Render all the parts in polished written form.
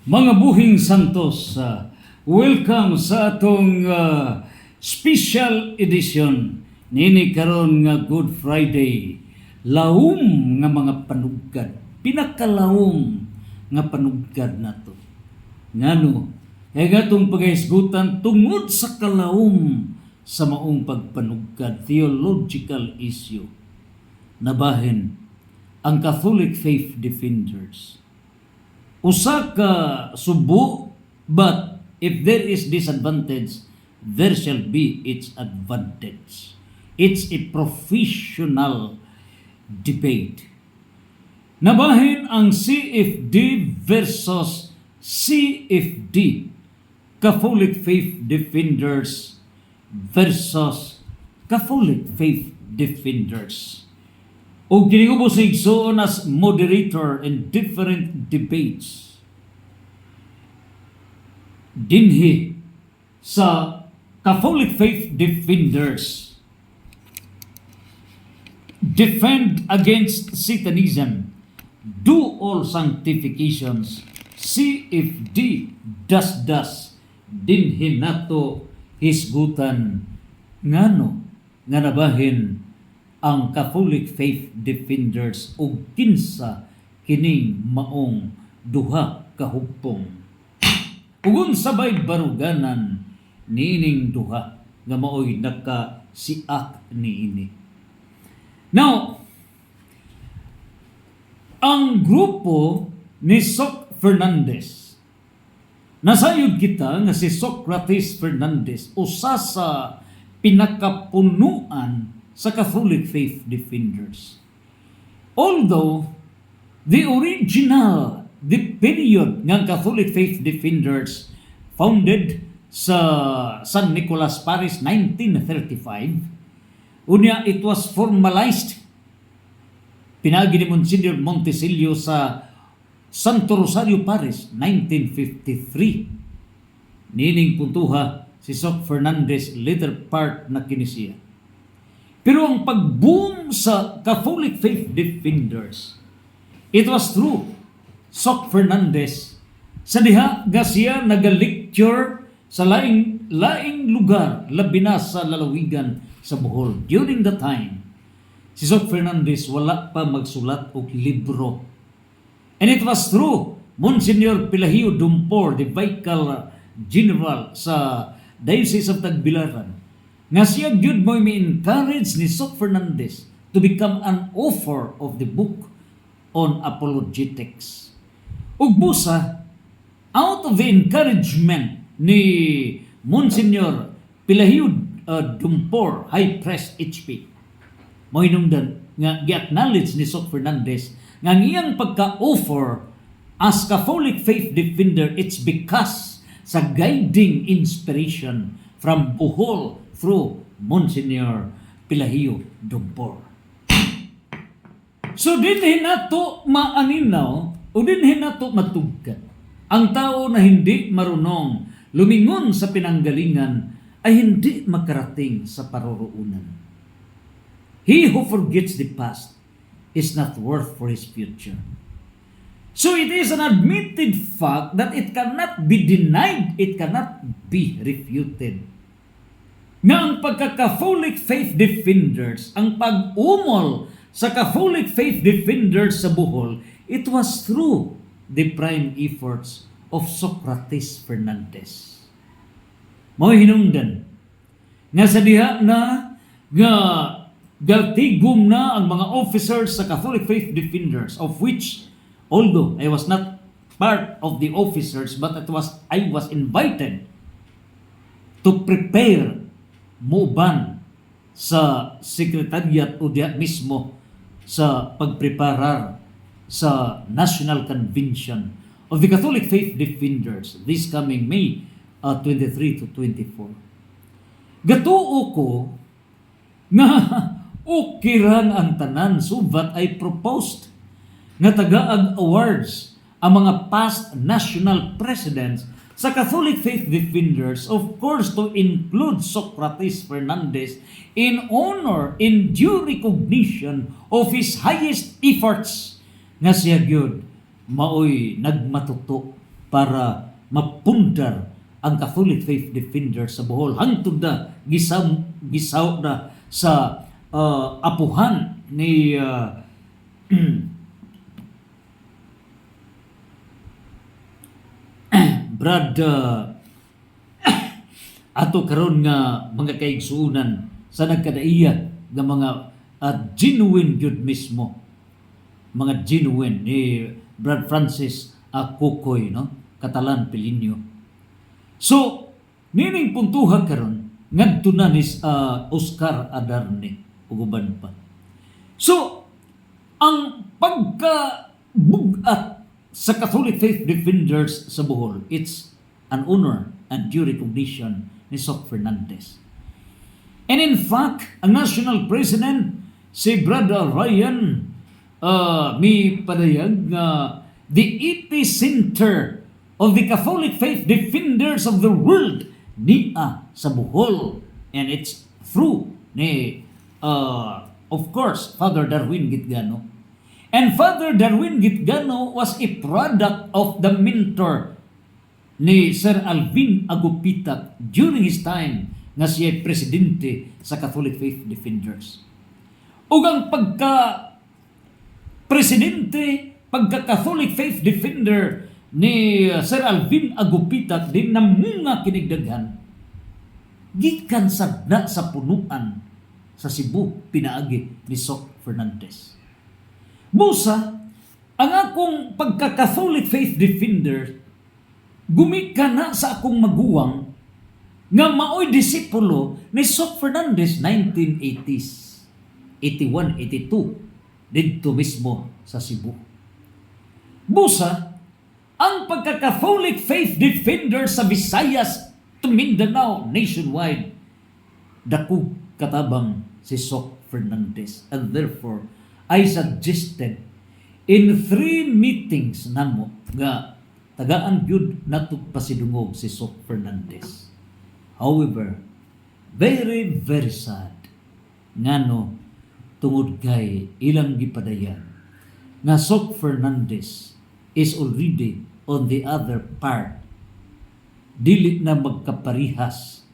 Mga buhing santos, welcome sa atong special edition nini karon nga Good Friday. Laom nga mga panugkad, pinakalawom nga panugkad nato. Ngano, kay gatong pagahisgutan tungod sa kalawom sa maong pagpanugkad, theological issue. Nabahin ang Catholic Faith Defenders. Usa ka subo, but if there is disadvantage, there shall be its advantage. It's a professional debate. Nabahin ang CFD versus CFD, Catholic Faith Defenders versus Catholic Faith Defenders. O ginigubo sa igsoon as moderator in different debates dinhi sa Catholic Faith Defenders defend against Satanism, do all sanctifications, CFD dinhi nato hisgutan ngano nga nabahin ang Catholic Faith Defenders o kinsa kining maong duha kahugpong. Ugon sabay baruganan niining duha nga maoy nagkasiak niini. Now, ang grupo ni Soc Fernandez, nasayod kita nga si Socrates Fernandez usa sa pinakapunuan sa Catholic Faith Defenders. Although the period ng Catholic Faith Defenders founded sa San Nicolas Paris 1935, unya it was formalized pinagi ni Monsignor Montesilio sa Santo Rosario Paris 1953. Nining puntuha si Soc Fernandez later part na kinisiya. Pero ang pag-boom sa Catholic Faith Defenders, it was through Soc Fernandez. Sa diha nga siya nag-lecture sa laing lugar, labi na sa lalawigan sa Bohol. During the time, si Soc Fernandez wala pa magsulat og libro. And it was through Monsignor Pelagio Dumpor, the Vicar General sa Diocese of Tagbilaran, nga siya gyud mo mi-encourage ni Soc Fernandez to become an author of the book on apologetics. Ug busa, out of the encouragement ni Monsignor Pelagio Dumpor, High Priest HP, mo hinungdan nga gi-acknowledge ni Soc Fernandez nga iyang pagka-author as Catholic Faith Defender, it's because sa guiding inspiration from Bohol through Monsignor Pelagio Dumpor. So dinhi nato maaninaw o dinhi nato matugkad. Ang tao na hindi marunong lumingon sa pinanggalingan ay hindi makarating sa paroroonan. He who forgets the past is not worth for his future. So it is an admitted fact that it cannot be denied, it cannot be refuted. Nga ang pagka-Catholic Faith Defenders, ang pag-umol sa Catholic Faith Defenders sa Bohol, it was through the prime efforts of Socrates Fernandez. Mao hinungdan nga sa diha na nga galtigom na ang mga officers sa Catholic Faith Defenders, of which although I was not part of the officers, but I was invited to prepare muban sa sekretariat o diya mismo sa pagpreparar sa National Convention of the Catholic Faith Defenders this coming May 23 to 24. Gatuo ko nga okay rang ang tanan, subat ay proposed nga tagaag awards ang mga past national presidents sa Catholic Faith Defenders, of course, to include Socrates Fernandez in honor, in due recognition of his highest efforts nga siya gyud maoy nagmatuto para mapundar ang Catholic Faith Defenders sa Bohol hangtod na gisaw na sa apuhan ni Brad ato karon nga mga kaigsuunan sa nagkadaiya nga mga genuine gyud mismo, mga genuine ni Brad Francis Kukoy, no, Catalan Pilinyo. So nining puntuhan karon ngadto na ni Oscar Adarne ug uban pa. So ang pagka-bugat sa Catholic Faith Defenders sa Bohol, it's an honor and due recognition ni Soc Fernandez. And in fact, ang National President, si Brother Ryan, may padayag nga the epicenter of the Catholic Faith Defenders of the world niya sa Bohol. And it's through ni, of course, Father Darwin Gitgano. And Father Darwin Gitgano was a product of the mentor ni Sir Alvin Agupita during his time nga siya presidente sa Catholic Faith Defenders. Ug ang pagka-presidente, pagka-Catholic Faith Defender ni Sir Alvin Agupita din namunga kinigdaghan gikan sadna sa punuan sa Cebu pinaagi ni Soc Fernandez. Busa, ang akong pagka-Catholic Faith Defender, gumika na sa akong maguwang nga maoy disipulo ni Soc Fernandez 1980s, 81, 82, dito mismo sa Cebu. Busa, ang pagka-Catholic Faith Defender sa Visayas to Mindanao nationwide, dako katabang si Soc Fernandez. And therefore, I suggested in 3 meetings namo nga tagaan gyud nato pasidungog si Soc Fernandez. However, very very sad ngano tungod kay ilang gipadayan nga Soc Fernandez is already on the other part. Dili na magkaparihas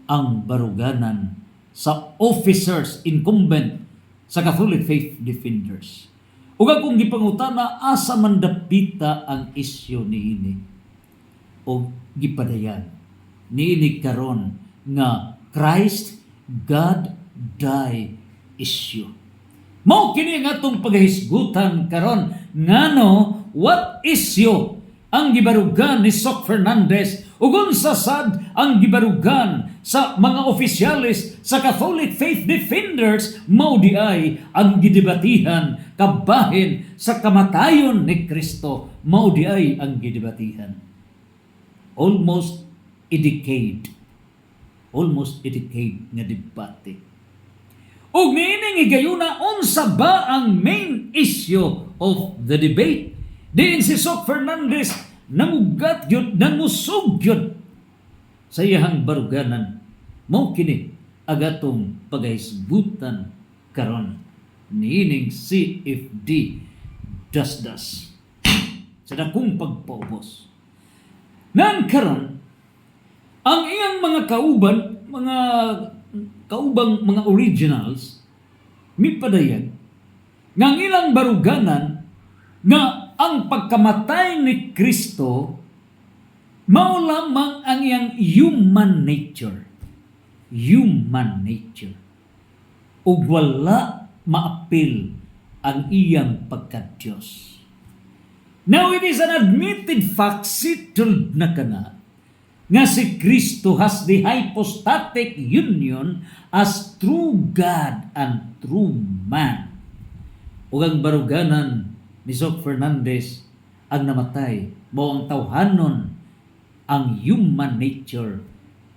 ang baruganan sa officers incumbent sa Catholic Faith Defenders. Ug akong gipangutana asa man dapita ang isyu niini o gipadayan niini karon nga Christ God die issue. Mao kini nga atong paghisgutan karon ngano what issue ang gibarugan ni Soc Fernandez ug unsa sad ang gibarugan sa mga opisyalis sa Catholic Faith Defenders mao di ay ang gidebatihan kabahin sa kamatayon ni Kristo mao di ay ang gidebatihan. Almost a decade nga debate. Ug niining igayuna unsa ba ang main issue of the debate? Diin si Soc Fernandez namugat gyud, nangusog gyud sa iyang baruganan. Mao kini agatong paghisgutan karon niining CFD dasdas sa dakong pagpaubos. Nan karon ang iyang mga kaubang mga originals mipadayag nga ang ilang baruganan nga ang pagkamatay ni Kristo mao lamang ang iyang human nature. Human nature. Ug wala maapil ang iyang pagka-Diyos. Now it is an admitted fact settled na kana nga si Kristo has the hypostatic union as true God and true man. Ug ang baruganan ni Soc Fernandez ang namatay mao ang tawhanon ang human nature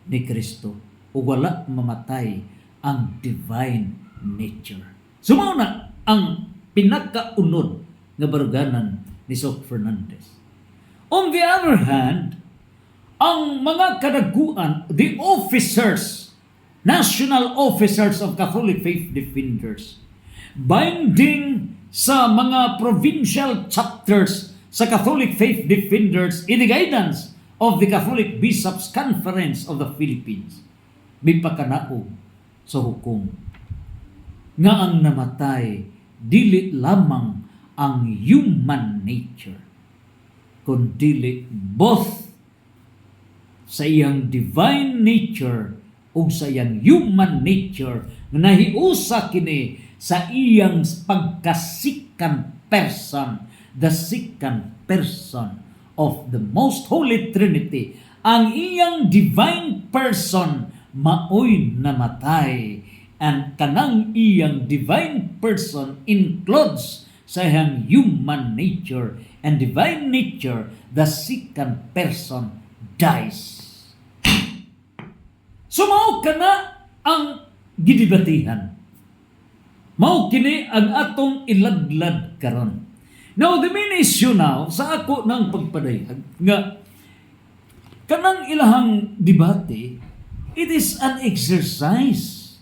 ni Kristo ug wala mamatay ang divine nature. So mao na ang pinakaunod nga baruganan ni Soc Fernandez. On the other hand, ang mga kadaguan, the officers, national officers of Catholic Faith Defenders, binding sa mga provincial chapters sa Catholic Faith Defenders in the guidance of the Catholic Bishops' Conference of the Philippines, mipakanaog sa hukom nga ang namatay dili lamang ang human nature, kundi both sa iyang divine nature ug sa iyang human nature nga nahiusa kini sa iyang pagka-second person, the second person of the Most Holy Trinity. Ang iyang divine person maoy namatay, and kanang iyang divine person includes sa iyang human nature, and divine nature, the second person, dies. So mao kana ang gidibatihan. Mao kini ang atong ilaglad karon. Now the main issue now sa ako ng pagpadayag nga kanang ilahang debate, it is an exercise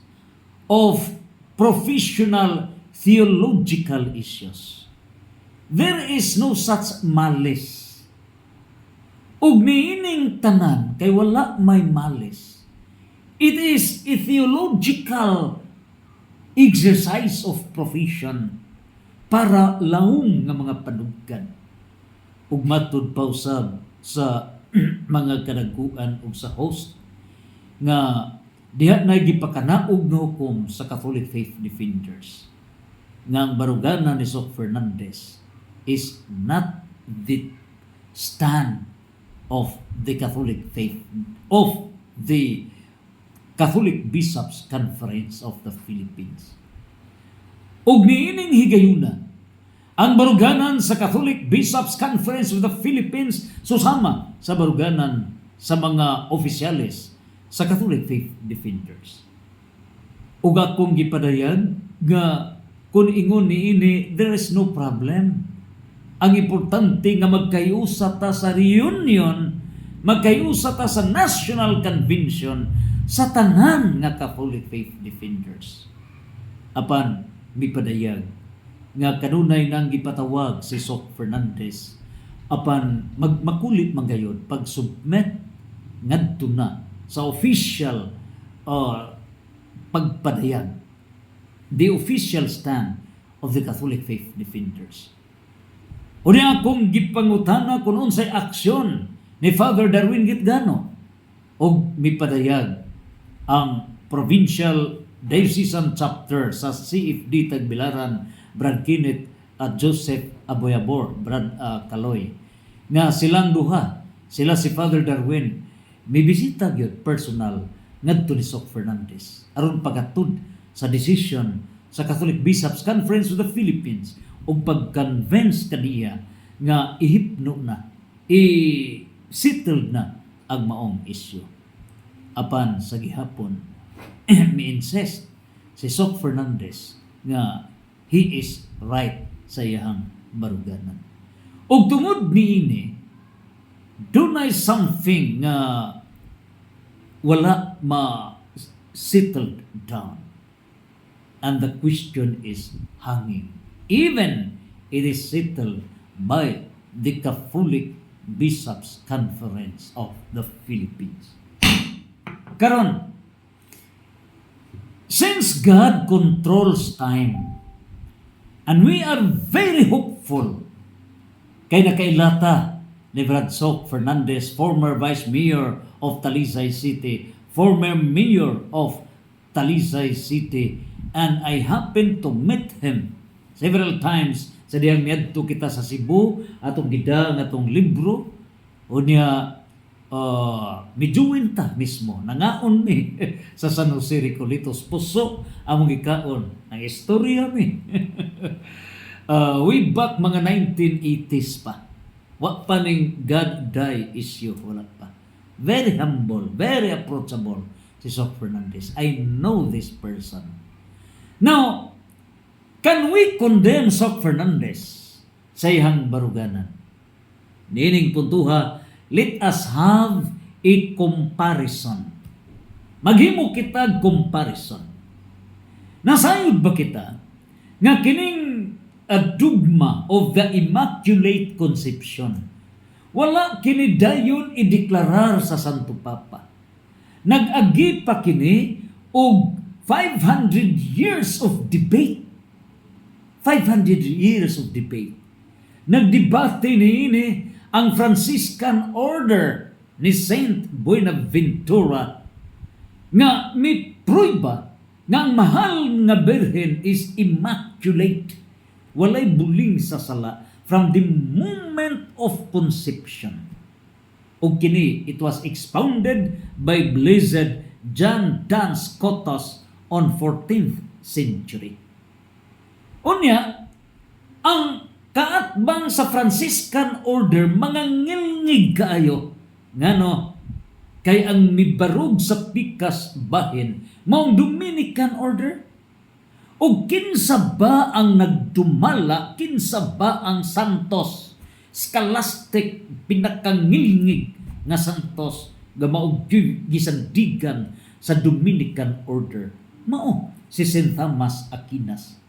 of professional theological issues. There is no such malice. Ug niining tanan kay wala may malice. It is a theological exercise of profession para laong nga mga panugkan. Ug matud pa usab sa mga kanaguan ug sa host nga diha na gipakanaog nga hukom sa Catholic Faith Defenders nga ang baruganan ni Soc Fernandez is not the stand of the Catholic faith, of the Catholic Bishops' Conference of the Philippines. Ug niining higayuna ang baruganan sa Catholic Bishops' Conference of the Philippines susama sa baruganan sa mga opisyales sa Catholic Faith Defenders. Ug akong gipadayag nga kung ingon niini, there is no problem. Ang importante nga magkayusa ta sa reunion, magkayusa ta sa National Convention sa tanan nga Catholic Faith Defenders. Apan mipadayag nga kanunay nang gipatawag si Soc Fernandez apan makulit man gayud pag-submit ngadto na sa official pagpadayag, the official stand of the Catholic Faith Defenders. Unya akong gipangutana kung unsay aksyon ni Father Darwin Gitgano og mipadayag ang Provincial Diocesan Chapter sa CFD Tagbilaran, Brad Kenneth at Joseph Aboyabor, Brad Kaloy, nga silang duha, sila si Father Darwin, may bisita gyud personal ngadto ni Soc Fernandez aron pagatud sa decision sa Catholic Bishops' Conference of the Philippines ug pag-convince kaniya nga ihipno na, i-settled na ang maong issue. Apan sa gihapon mi-insist si Soc Fernandez nga he is right sa iyang baruganan. Ug tungod niini dunay something nga wala ma-settled down. And the question is hanging. Even it is settled by the Catholic Bishops' Conference of the Philippines. Karon, since God controls time, and we are very hopeful kay nakailata ni Brad Soc Fernandez, former Vice Mayor of Talisay City, former Mayor of Talisay City, and I happened to meet him several times sa diyang niadto kita sa Cebu atong gidang atong libro unya mijuin ta mismo nangaon mi sa San Jose Recoletos puso among gikaon ang istorya mi way back mga 1980s pa wa pa ning God die issue, wala pa. Very humble, very approachable si Soc Fernandez. I know this person. Now, can we condemn Soc Fernandez sa iyang baruganan? Nining puntuha, let us have a comparison. Maghimo kita comparison. Nasayod ba kita nga kining a dogma of the Immaculate Conception. Wala kini dayon ideklarar sa Santo Papa. Nag-agi pa kini og 500 years of debate. 500 years of debate. Nagdebate niini ang Franciscan Order ni Saint Buenaventura nga may prueba nga ang mahal nga Birhen is immaculate. Walay buling sa sala from the moment of conception. O kini, it was expounded by Blessed John Duns Scotus on 14th century. Unya, ang kaatbang sa Franciscan Order mga ngilngig kaayo ngano kay ang mibarog sa pikas bahin maong Dominican Order. O kinsa ba ang nagdumala, kinsa ba ang santos, scholastic, pinakangilngig nga santos nga maog gisandigan sa Dominican Order? Mao si St. Thomas Aquinas.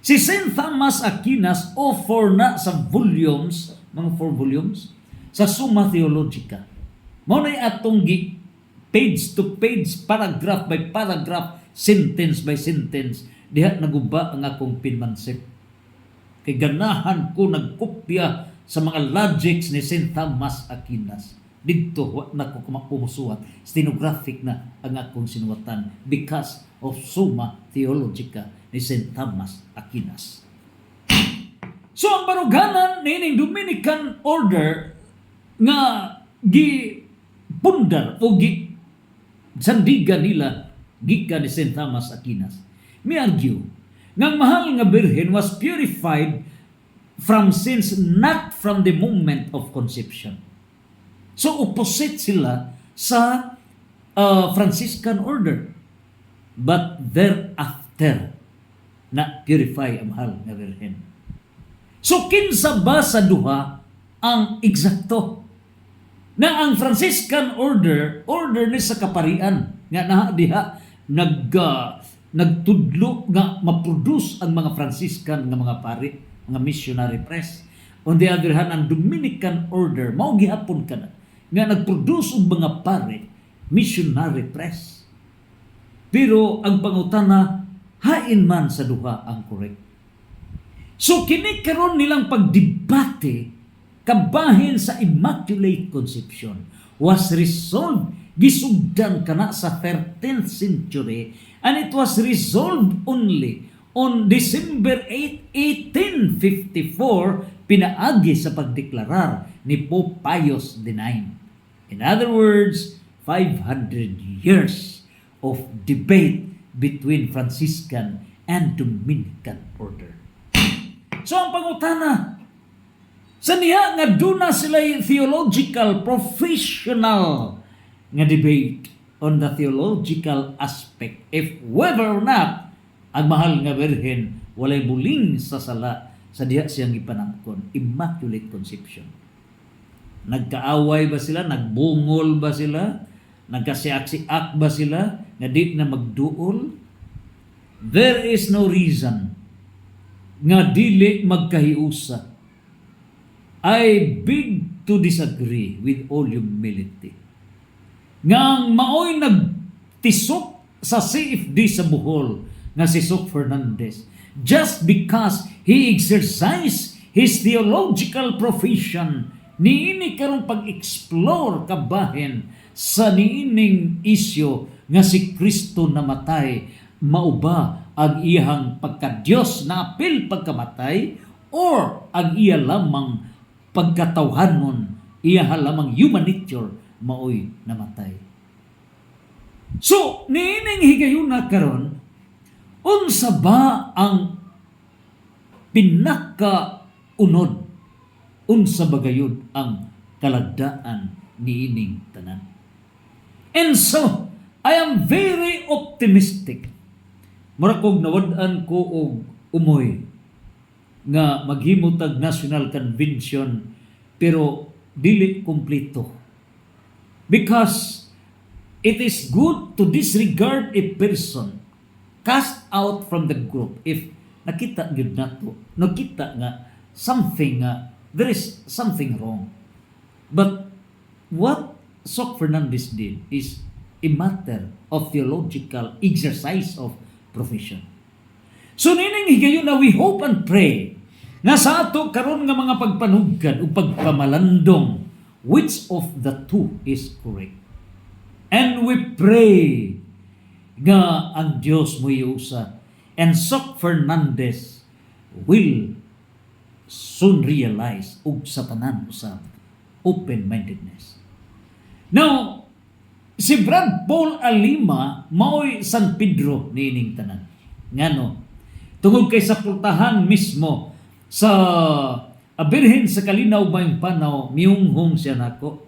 Si St. Thomas Aquinas offer na sa volumes, mga 4 volumes, sa Summa Theologica. Mao na atong page to page, paragraph by paragraph, sentence by sentence, diha naguba ang akong pinmansip. Kay ganahan ko nagkopya sa mga logics ni St. Thomas Aquinas. Dito, wa na ko pumusuhat. Stenographic na ang akong sinuwatan because of Summa Theologica ni St. Thomas Aquinas. So, ang baruganan nining Dominican Order nga gipundar o sandigan nila gikan ni St. Thomas Aquinas. May argue nga ang mahal nga Birhen was purified from sins not from the moment of conception. So opposite sila sa Franciscan Order, but thereafter na purify ang mahal nga Birhen. So kinsa ba sa duha ang eksakto? Na ang Franciscan Order ni sa kaparian nga naa diha nagtudlo nga maproduce ang mga Franciscan nga mga pari, mga missionary press. On the other hand, ang Dominican Order mao gihapon kana nga nagproduce og mga pari, missionary press. Pero ang pangutana, hain man sa duha ang correct. So kini karon nilang pagdebate kabahin sa Immaculate Conception was resolved, gisugdan kana sa 13th century, and it was resolved only on December 8, 1854, pinaagi sa pagdeklarar ni Pope Pius IX. In other words, 500 years of debate between Franciscan and Dominican Order. So ang pangutana, sa niya nga duna sila theological, professional nga debate on the theological aspect if whether or not ang mahal nga Birhen walay buling sa sala sa diha siyang gipanangkon, Immaculate Conception. Nagkaaway ba sila? Nagbungol ba sila? Nagkasiak-siak ba sila nga di na magduol? There is no reason nga dili magkahiusa. I beg to disagree with all humility. Ngang maoy nagtisok sa CFD sa Bohol nga si Sok Fernandez just because he exercised his theological profession niini karong pag-explore kabahin sa niining isyo nga si Kristo namatay, mauba ang iyang pagka-Diyos na apil pagkamatay or ang iya lamang pagkatawhanon, iya lamang human nature maoy namatay. So niining higayuna karon, unsa ba ang pinaka-unod? Unsa ba gayud ang kalagdaan niining tanan? And so, I am very optimistic. Mura kog nawad-an ko og umoy nga maghimutag National Convention pero dili kompleto. Because it is good to disregard a person, cast out from the group if nakita gyud nato nakita nga there is something wrong. But what Soc Fernandez did is a matter of theological exercise of profession. So nining higayon na we hope and pray nga sa ato karon nga mga pagpanugkan o pagpamalandong, which of the two is correct? And we pray nga ang Dios mo iusa and Soc Fernandez will soon realize og sa tanan usab open-mindedness. Now, si Brad Paul Alima mao'y San Pedro niining tanan. Ngano? Tungod kay sa pultahan mismo sa Birhen sa Kalinaw Mayong Panaw, miunghong siya nako.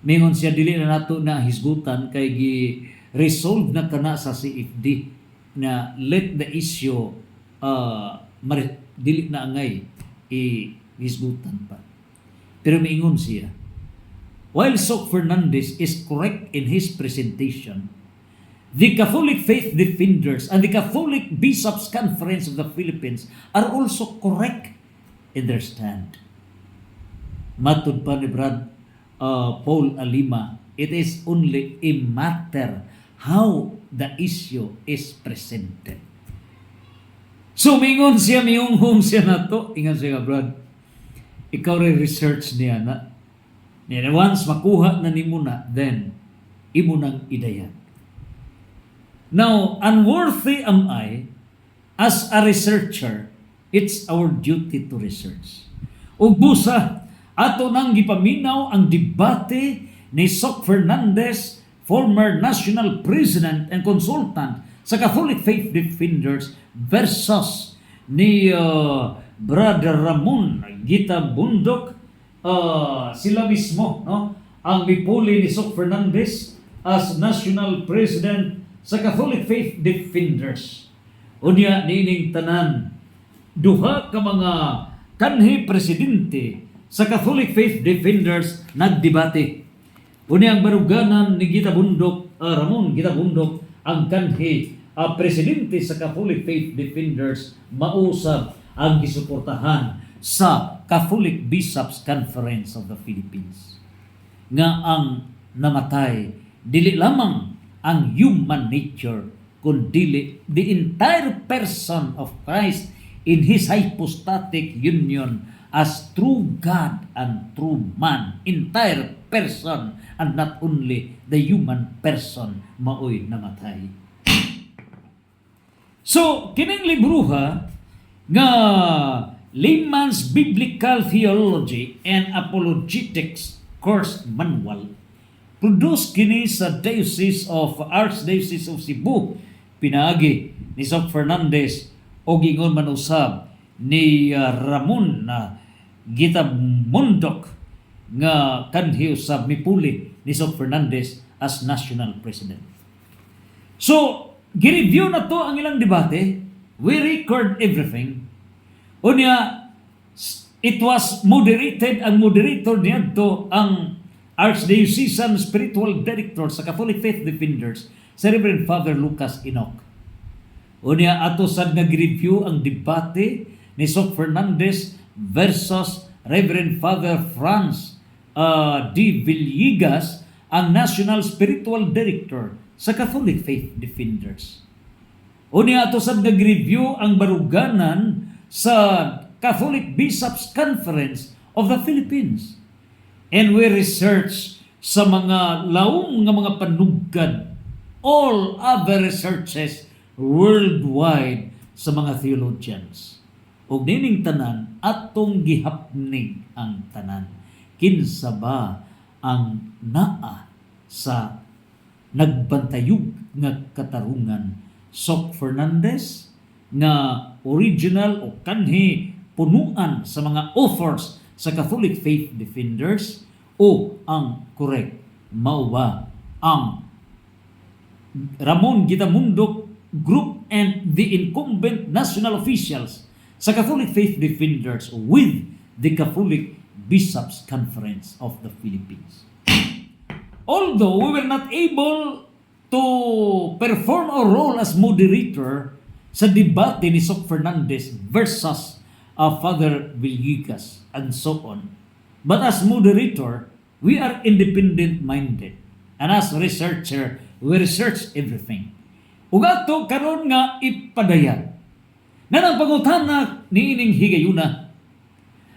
Mingon siya dili na nato na hisgutan kay gi-resolve na kana sa CFD na let the issue dili na angay i-hisgutan pa. Pero miingon siya, while Soc Fernandez is correct in his presentation, the Catholic Faith Defenders and the Catholic Bishops' Conference of the Philippines are also correct in their stand. Matud pa ni Brad Paul Alima, it is only a matter how the issue is presented. So mingon siya, miunghong siya na to. Ingan siya nga, Brad, ikaw rin research niya na. And once makuha na ni mo na, then imo nang idayan. Now, unworthy am I as a researcher. It's our duty to research. Ug busa, ato nang gipaminaw ang debate ni Soc Fernandez, former national president and consultant sa Catholic Faith Defenders versus ni Brother Ramon Gita Bundok, sila mismo, no, ang mipuli ni Soc Fernandez as national president sa Catholic Faith Defenders. Unya niining tanan, duha ka mga kanhi presidente sa Catholic Faith Defenders nagdebate. Unya ang baruganan ni Gita Bundok, Ramon Gita Bundok, ang kanhi presidente sa Catholic Faith Defenders, mausab ang gisuportahan sa Catholic Bishops' Conference of the Philippines. Nga ang namatay, dili lamang ang human nature, kundi the entire person of Christ in His hypostatic union as true God and true man. Entire person and not only the human person maoy namatay. So, kining libruha nga Layman's Biblical Theology and Apologetics Course Manual, produce kini sa Archdiocese of Cebu, pinaagi ni Soc Fernandez o gingon man usab ni Ramon Gita Bundok nga kanhi usab mipuli ni Soc Fernandez as national president. So, gi-review na to ang ilang debate. We record everything. Unya, it was moderated, ang moderator niya to ang Archdiocesan Spiritual Director sa Catholic Faith Defenders, si Reverend Father Lucas Enoch. Unya, ato sad nag-review ang debate ni Soc Fernandez versus Reverend Father Franz D. Villegas, ang National Spiritual Director sa Catholic Faith Defenders. Unya, ato sad nag-review ang baruganan sa Catholic Bishops' Conference of the Philippines. And we research sa mga laong nga mga panugkad, all other researches worldwide sa mga theologians. O nining tanan, atong gihapning ang tanan. Kinsa ba ang naa sa nagbantayog nga katarungan? Soc Fernandez nga original o kanhi punuan sa mga authors sa Catholic Faith Defenders, o ang correct mao ba ang Ramon Gita Bundok Group and the incumbent national officials sa Catholic Faith Defenders with the Catholic Bishops' Conference of the Philippines. Although we were not able to perform our role as moderator sa debate ni Soc Fernandez versus Father Villegas, and so on. But as moderator, we are independent-minded. And as researcher, we research everything. Ugato karon nga ipadayag. Nanang pangutana ni ining higayuna,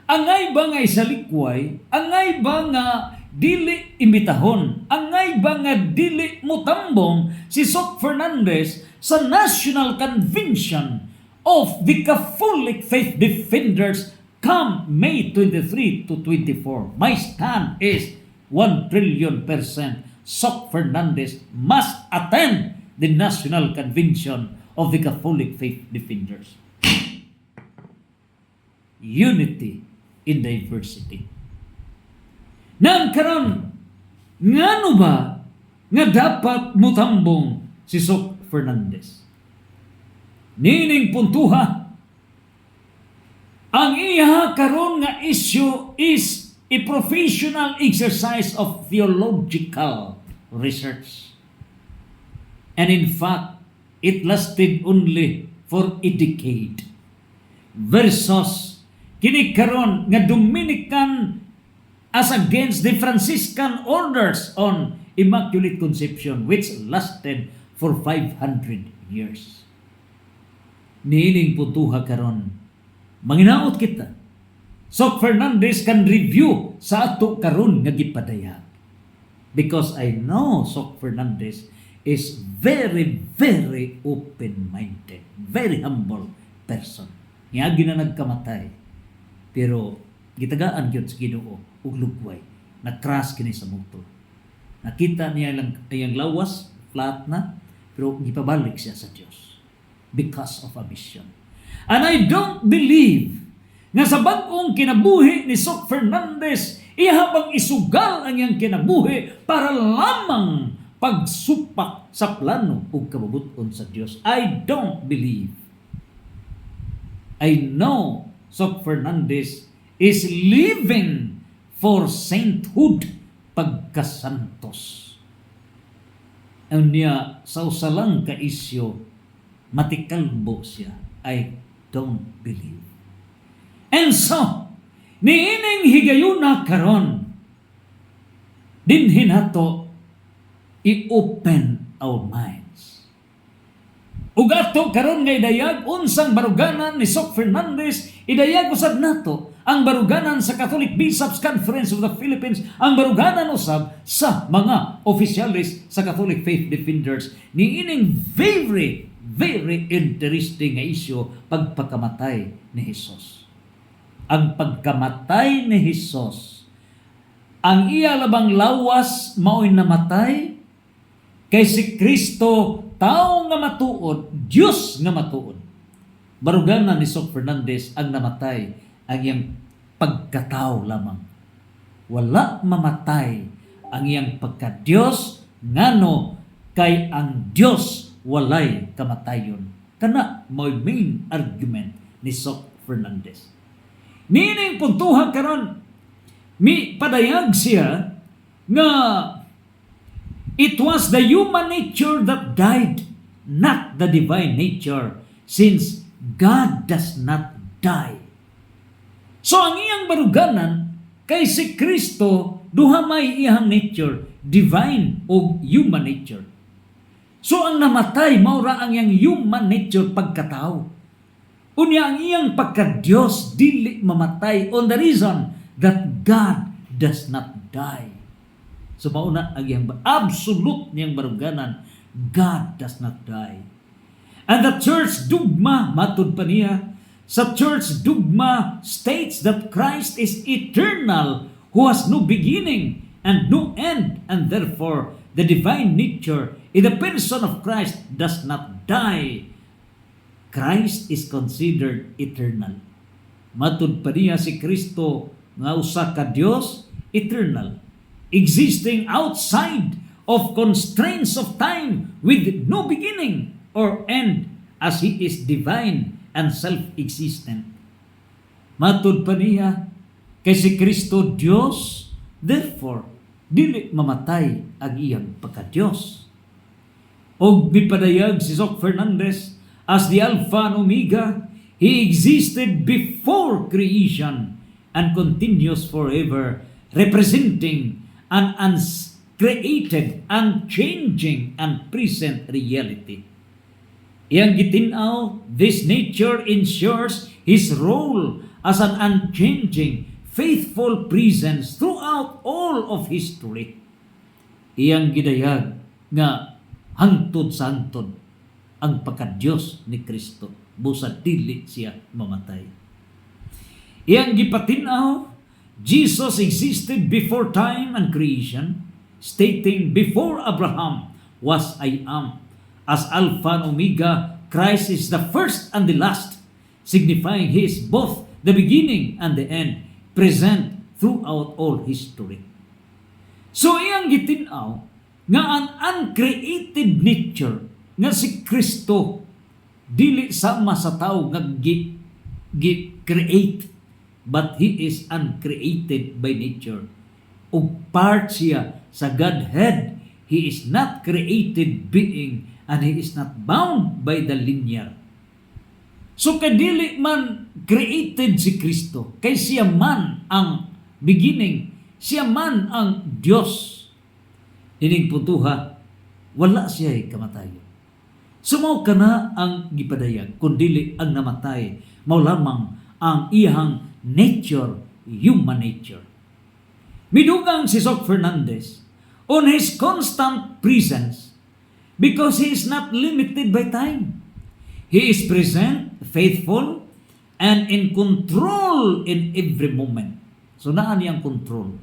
angay ba nga isalikway, angay ba nga dili imbitahon, angay ba nga dili mutambong si Soc Fernandez sa National Convention of the Catholic Faith Defenders come May 23 to 24. My stand is 1 trillion %. Soc Fernandez must attend the National Convention of the Catholic Faith Defenders. Unity in diversity. Nang karon, ngano ba nga dapat mutambong si Soc Fernandez? Nining puntuha, ang iya karon nga issue is a professional exercise of theological research. And in fact, it lasted only for a decade. Versus, kini karon nga Dominican as against the Franciscan orders on Immaculate Conception, which lasted for 500 years. Niining puntuha karon, manginaot kita, Soc Fernandez can review sa ato karon nga gipadayag. Because I know Soc Fernandez is very, very open-minded, very humble person. Nga na nagkamatay, pero gitagaan gyud sa Ginoo ug lugway, na-crash kini sa motor. Nakita niya lang iyang lawas, flat na, pero gipabalik siya sa Dios because of a mission. And I don't believe nga sa bag-ong kinabuhi ni Soc Fernandez, ihabang isugal ang iyang kinabuhi para lamang pagsupak sa plano ug kabubuton sa Dios. I don't believe. I know Soc Fernandez is living for sainthood, pagkasantos. Ang niya sa usalang ka isyo, matikalbo siya. I don't believe. And so, niining higayuna karon, dinhin nato i-open our minds. Ug ato karon nga idayag unsang baruganan ni Soc Fernandez, idayag usab nato ang baruganan sa Catholic Bishops Conference of the Philippines, ang baruganan usab sa mga opisyalis sa Catholic Faith Defenders. Niining very, very interesting nga isyu, pagpakamatay ni Jesus. Ang pagkamatay ni Jesus, ang iya labang lawas mao'y namatay, kay si Kristo tao nga matuod, Diyos nga matuod. Baruganan ni Soc Fernandez ang namatay, ang iyang pagkatao lamang. Wala mamatay ang iyang pagka-Diyos, ngano kay ang Diyos walay kamatayon. Kana may main argument ni Soc Fernandez. Nining puntuhan karon, mi padayag siya nga it was the human nature that died, not the divine nature, since God does not die. So ang iyang baruganan kay si Kristo duha may iyang nature, divine o human nature. So ang namatay maura ang iyang human nature, pagkatao. Unya ang iyang pagka-Diyos dili mamatay on the reason that God does not die. So mauna ang iyang absolute niyang baruganan, God does not die. And the church dogma, matud pa niya, sa church dogma states that Christ is eternal, who has no beginning and no end, and therefore the divine nature in the person of Christ does not die. Christ is considered eternal. Matud pa niya si Kristo nga usa ka Dios, eternal, existing outside of constraints of time with no beginning or end, as He is divine and self-existent. Matud pa niya kay si Kristo Dios, therefore dili mamatay ang iyang pagka-Dios. Og bipadayag si Soc Fernandez as the Alpha and Omega, He existed before creation and continues forever, representing an uncreated, unchanging, and present reality. Iyang gitinaw, this nature ensures His role as an unchanging, faithful presence throughout all of history. Iyang gidayag nga hangtod sa hangtod ang pagka-Diyos ni Kristo, busa dili siya mamatay. Iyang gipatinaw, Jesus existed before time and creation, stating, before Abraham was I am. As Alpha and Omega, Christ is the first and the last, signifying He is both the beginning and the end, present throughout all history. So iyang gitinaw nga ang uncreated nature nga si Kristo dili sama sa tao nga create, but He is uncreated by nature. Ug part siya sa Godhead. He is not created being and He is not bound by the linear. So kadili man created si Kristo, kay siya man ang beginning, siya man ang Dios. Ining putuha, wala siya kamatayon. Sumaw ka na ang gipadayag, kundili ang namatay, mao lamang ang iyang nature, human nature. Midugang si Soc Fernandez on His constant presence because He is not limited by time. He is present, faithful, and in control in every moment. So naan niyang control.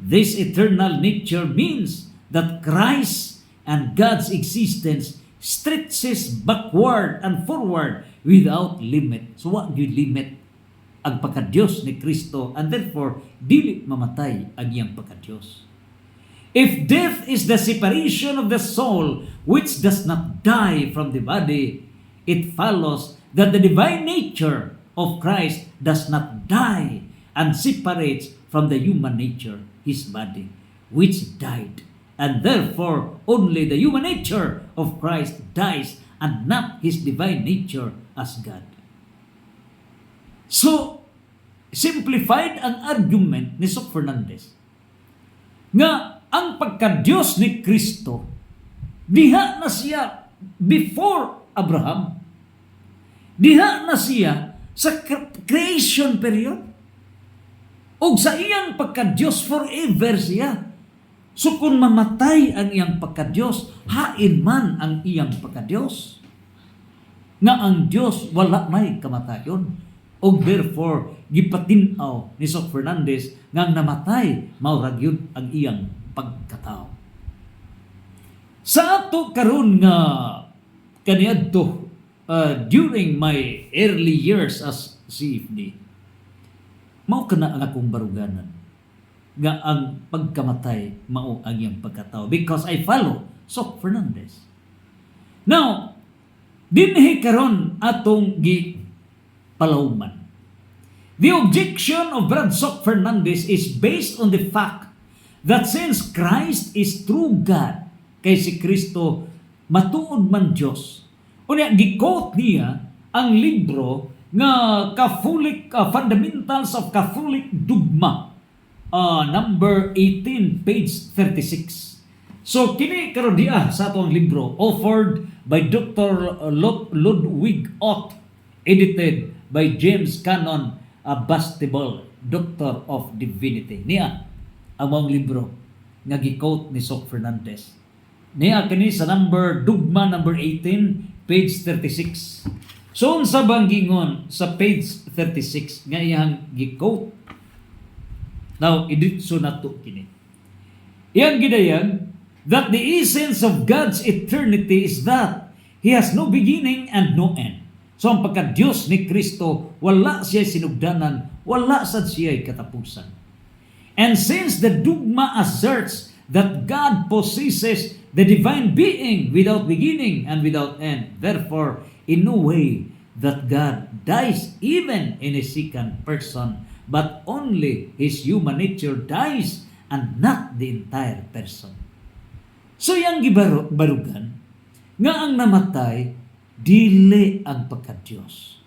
This eternal nature means that Christ and God's existence stretches backward and forward without limit. So what do you limit ang pagka-Diyos ni Kristo, and therefore dili mamatay ang iyang pagka-Diyos. If death is the separation of the soul which does not die from the body, it follows that the divine nature of Christ does not die and separates from the human nature, His body, which died. And therefore, only the human nature of Christ dies and not His divine nature as God. So, simplified ang argument ni Soc Fernandez nga ang pagka-Diyos ni Kristo diha na siya before Abraham, diha na siya sa creation period, o sa iyang pagka-Diyos forever siya. So kung mamatay ang iyang pagka-Diyos, hain man ang iyang pagka-Diyos. Nga ang Diyos wala may kamatayon. O therefore, gipatinaw ni Soc Fernandez nga namatay, maurag yun ang iyang pagkatao. Sa ato karon nga kaniadto during my early years as CFD, mao kana ang akong baruganan nga ang pagkamatay mao ang iyang pagkatao, because I follow Soc Fernandez. Now, dinhi karon atong palawman. The objection of Brad Soc Fernandez is based on the fact that since Christ is true God, kay si Kristo matuod man Dios, unya gi-quote niya ang libro nga Catholic Fundamentals of Catholic Dogma, number 18, page 36. So kini karon diha sa atong libro, authored by Dr. Ludwig Ott, edited by James Cannon Bastable, Doctor of Divinity. Niya ang mga libro nga gi-quote ni Soc Fernandez. Niya kini sa Dogma number 18, page 36. So unsa bang gingon sa page 36 nga iyang gi-quote? Now iditso nato kini. Iyang gidayag that the essence of God's eternity is that He has no beginning and no end. So ang pagka-Diyos ni Kristo, wala siya sinugdanan, wala sad siya katapusan. And since the dogma asserts that God possesses the divine being without beginning and without end, therefore, in no way that God dies even in a second person, but only His human nature dies and not the entire person. So yang gibarugan nga ang namatay dili ang pagka-Diyos,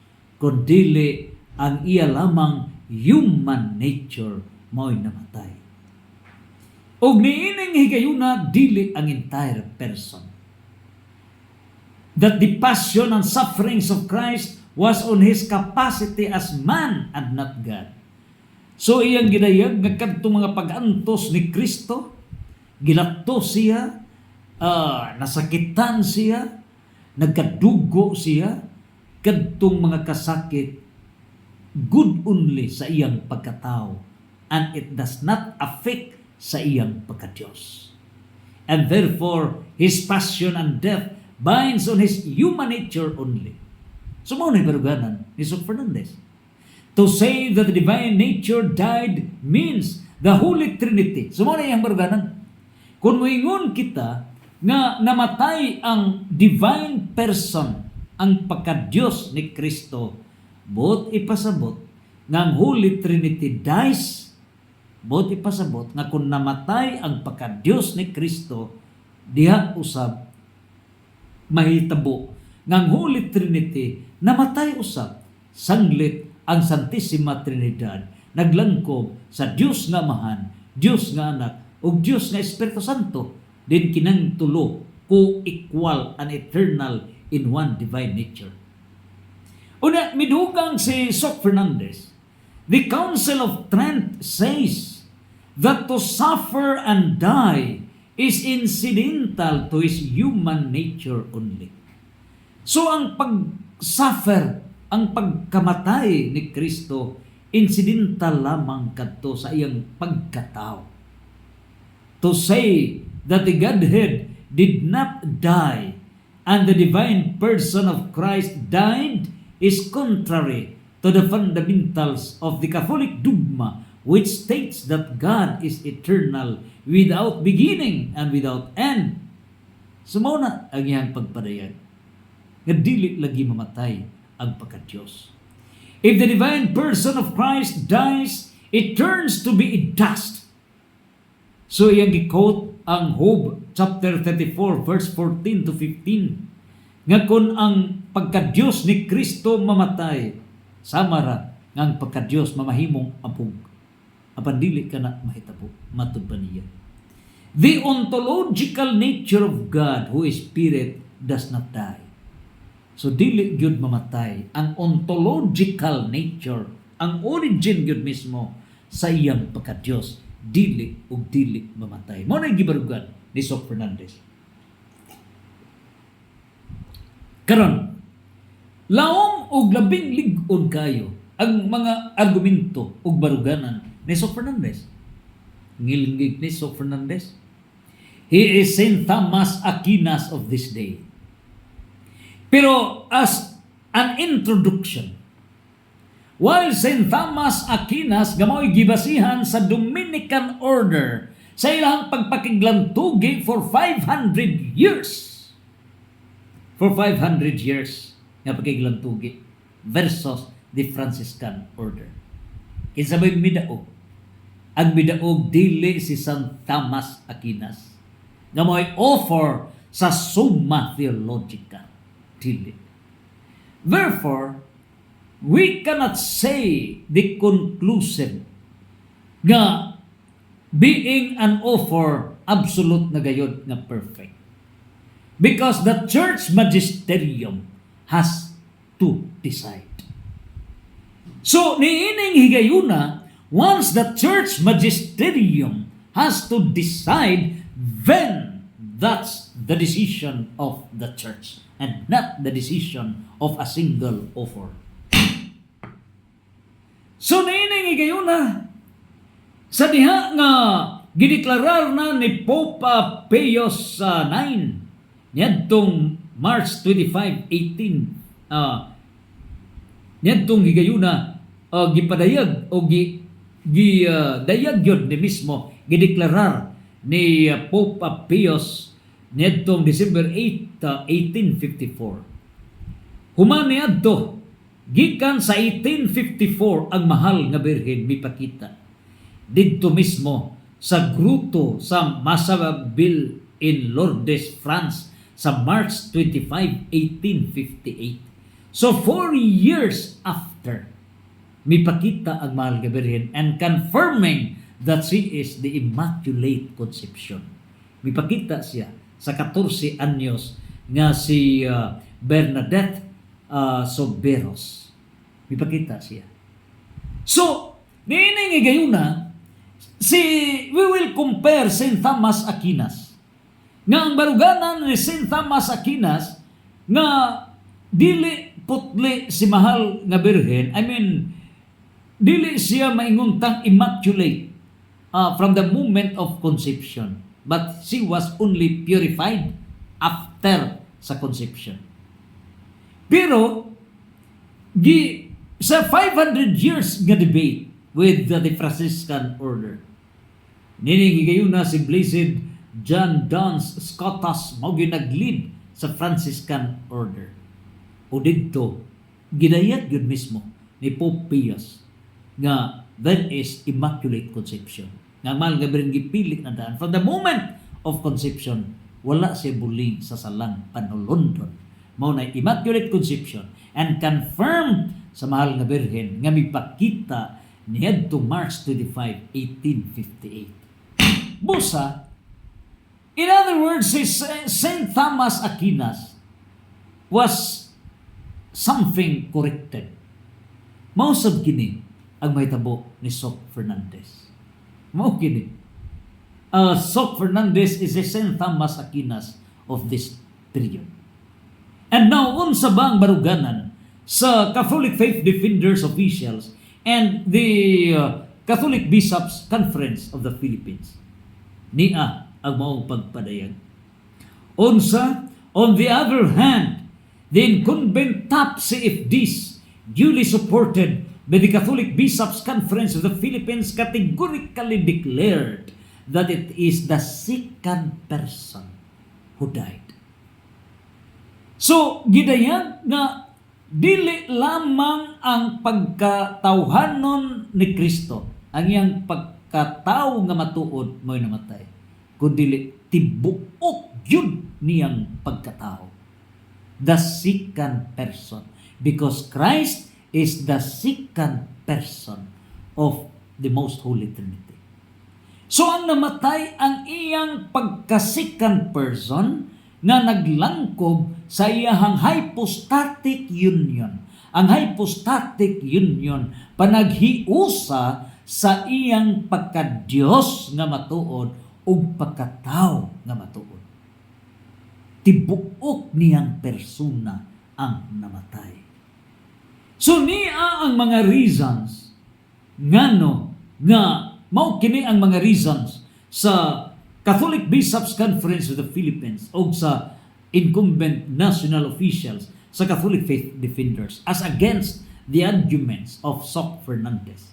kundili ang iya lamang human nature mo'y namatay. Og niining higayuna dili ang entire person. That the passion and sufferings of Christ was on His capacity as man and not God. So iyang gidayag nga kadtong mga pag-antos ni Kristo, gilato siya, nasakitan siya, nagkadugo siya, kadtong mga kasakit, good only sa iyang pagkatao, and it does not affect sa iyang pagkadiyos. And therefore, His passion and death binds on His human nature only. So muna ibaruganan ni Sok Fernandez. To say that the divine nature died means the Holy Trinity. So muna yung baruganan. Kung moingon kita nga namatay ang divine person, ang pagkadiyos ni Kristo, both ipasabot nga ang Holy Trinity dies, both ipasabot nga kung namatay ang pagkadiyos ni Kristo, diha usab mahitabo nga ang Holy Trinity namatay usab, sanglit ang Santissima Trinidad naglangkob sa Dios nga Amahan, Dios nga Anak ug Dios nga Espiritu Santo, din kinang tulo co-equal and eternal in one divine nature. Una, midugang si Sok Fernandez, the Council of Trent says that to suffer and die is incidental to His human nature only. So ang pag-suffer, ang pagkamatay ni Kristo, incidental lamang kadto sa iyang pagkatao. To say that the Godhead did not die and the divine person of Christ died is contrary to the fundamentals of the Catholic dogma, which states that God is eternal, without beginning and without end. Sumuna ang iyang pagpadayag nga dili lagi mamatay ang pagkadiyos. If the divine person of Christ dies, it turns to be dust. So iyang gi-quote ang Job chapter 34 verse 14 to 15 nga kung ang pagkadiyos ni Kristo mamatay, samara nga ang pagkadiyos mamahimong apog, apan dili ka na mahitabo matud pa niya. The ontological nature of God, who is spirit, does not die. So dili gyud mamatay ang ontological nature, ang origin gyud mismo sa iyang pagkadiyos, dili ug dili mamatay. Mao na gibarugan ni Sok Fernandez. Karon, laom og labing lig-on kayo ang mga argumento ug baruganan ni Sok Fernandez. Ngilingig ni Sok Fernandez, he is Saint Thomas Aquinas of this day. Pero as an introduction, while Saint Thomas Aquinas gamoy gibasihan sa Dominican order sa ilang pagpakiglantugi for 500 years. For 500 years nga pagkiglantugi versus the Franciscan order. Kinsa may midaog? Ang midaog dili si Saint Thomas Aquinas nga mo'y offer sa Summa Theologica. Dili. Therefore, we cannot say the conclusive nga being an offer absolute na gayod nga perfect. Because the church magisterium has to decide. So, niining higayuna, once the church magisterium has to decide, then that's the decision of the church and not the decision of a single offer. So, niining higayuna, sa diha nga gideklarar na ni Pope Pius IX niadtong March 25, 18, niadtong higayuna gipadayag o dayag yun ni mismo gideklarar ni Pope Pius niadtong December 8, 1854. Human niadto gikan sa 1854 ang mahal nga birhen mipakita didto mismo sa gruto sa Massaville in Lourdes, France sa March 25, 1858. So 4 years after, mipakita ang mahal nga Birhen and confirming that she is the Immaculate Conception. Mipakita siya sa 14 anyos nga si Bernadette Soberos. Mipakita siya. So, niining gayuna, we will compare St. Thomas Aquinas. Nga ang baruganan ni St. Thomas Aquinas nga dili putli si mahal nga Birhen, dili siya mainguntang immaculate from the moment of conception, but she was only purified after sa conception. Pero sa 500 years nga debate with the Franciscan order, niningigayon na si Blessed John Duns Scotus mao nag-lead sa Franciscan order. O dito, gidayat yun mismo ni Pope Pius nga that is Immaculate Conception. Nga mahal nga Birhen gipilit na daan. From the moment of conception, wala siya buling sa salang panulundon. Mao na Immaculate Conception and confirmed sa mahal nga Birhen nga mipakita niadto March 25, 1858. Busa, in other words, si St. Thomas Aquinas was something corrected. Mausab kini ang mahitabo ni Soc Fernandez. Mao kini. Soc Fernandez is a St. Thomas Aquinas of this period. And now, unsa ba ang baruganan sa Catholic Faith Defenders officials and the Catholic Bishops Conference of the Philippines? Nia ang maong pagpadayag. Unsa, on the other hand, the incumbent top CFDs, duly supported by the Catholic Bishops Conference of the Philippines, categorically declared that it is the second person who died. So, gidayag nga dili lamang ang pagkatawhanon ni Kristo, ang iyang pagkatao nga matuod mo'y namatay, kundi tibuok yun niyang pagkatao. The second person, because Christ is the second person of the Most Holy Trinity. So ang namatay ang iyang pagka-second person nga naglangkob sa iyahang hypostatic union. Ang hypostatic union panaghiusa sa iyang pagka-Dios nga matuod ug pagkatao nga matuod. Tibuok niyang persona ang namatay. So niya ang mga reasons ngano nga mao kini ang mga reasons sa Catholic Bishops Conference of the Philippines o sa incumbent national officials sa Catholic Faith Defenders as against the arguments of Soc Fernandez.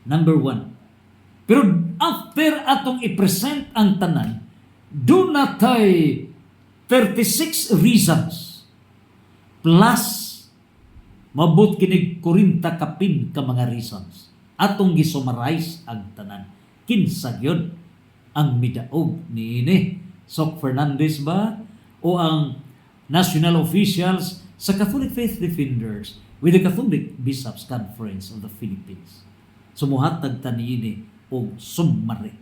Number 1. Pero after atong i-present ang tanan, do natay 36 reasons plus mabot kinig 40 kapin ka mga reasons. Atong gisummarize ang tanan. Kinsa yun ang midaog ni ini? Soc Fernandez ba? O ang national officials sa Catholic Faith Defenders with the Catholic Bishops Conference of the Philippines? Sumuhatag ta niini og summary.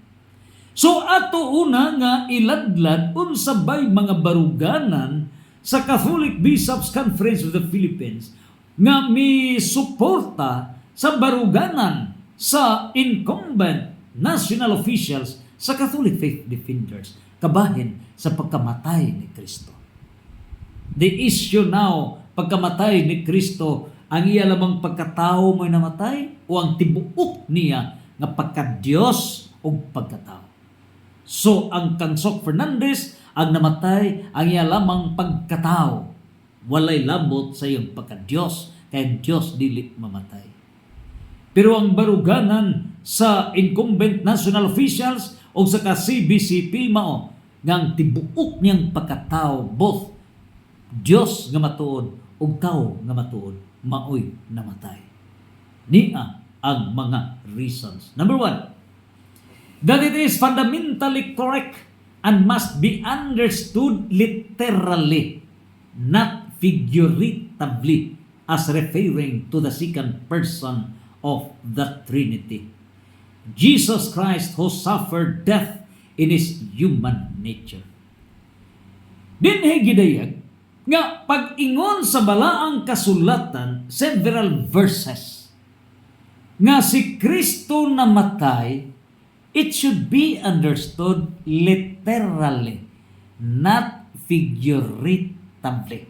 So ato una nga iladlad unsa bay mga baruganan sa Catholic Bishops Conference of the Philippines nga mi suporta sa baruganan sa incumbent national officials sa Catholic Faith Defenders kabahin sa pagkamatay ni Kristo. The issue now, pagkamatay ni Kristo, ang iya lamang pagkatao mo'y namatay o ang tibuok niya nga pagka-Diyos o pagkatao. So, ang kang Soc Fernandez, ang namatay, ang iya lamang pagkatao. Walay labot sa iyong pagka-Diyos, kaya Diyos dili mamatay. Pero ang baruganan sa incumbent national officials o sa ka-CBCP mao, nga ang tibuok niyang pagkatao, both Diyos nga matuod o tao nga matuod, maoy namatay. Niya ang mga reasons. Number 1, that it is fundamentally correct and must be understood literally, not figuratively as referring to the second person of the Trinity. Jesus Christ who suffered death in His human nature. Dinhi gidayag nga pag-ingon sa balaang kasulatan, several verses, nga si Kristo namatay, it should be understood literally, not figuratively.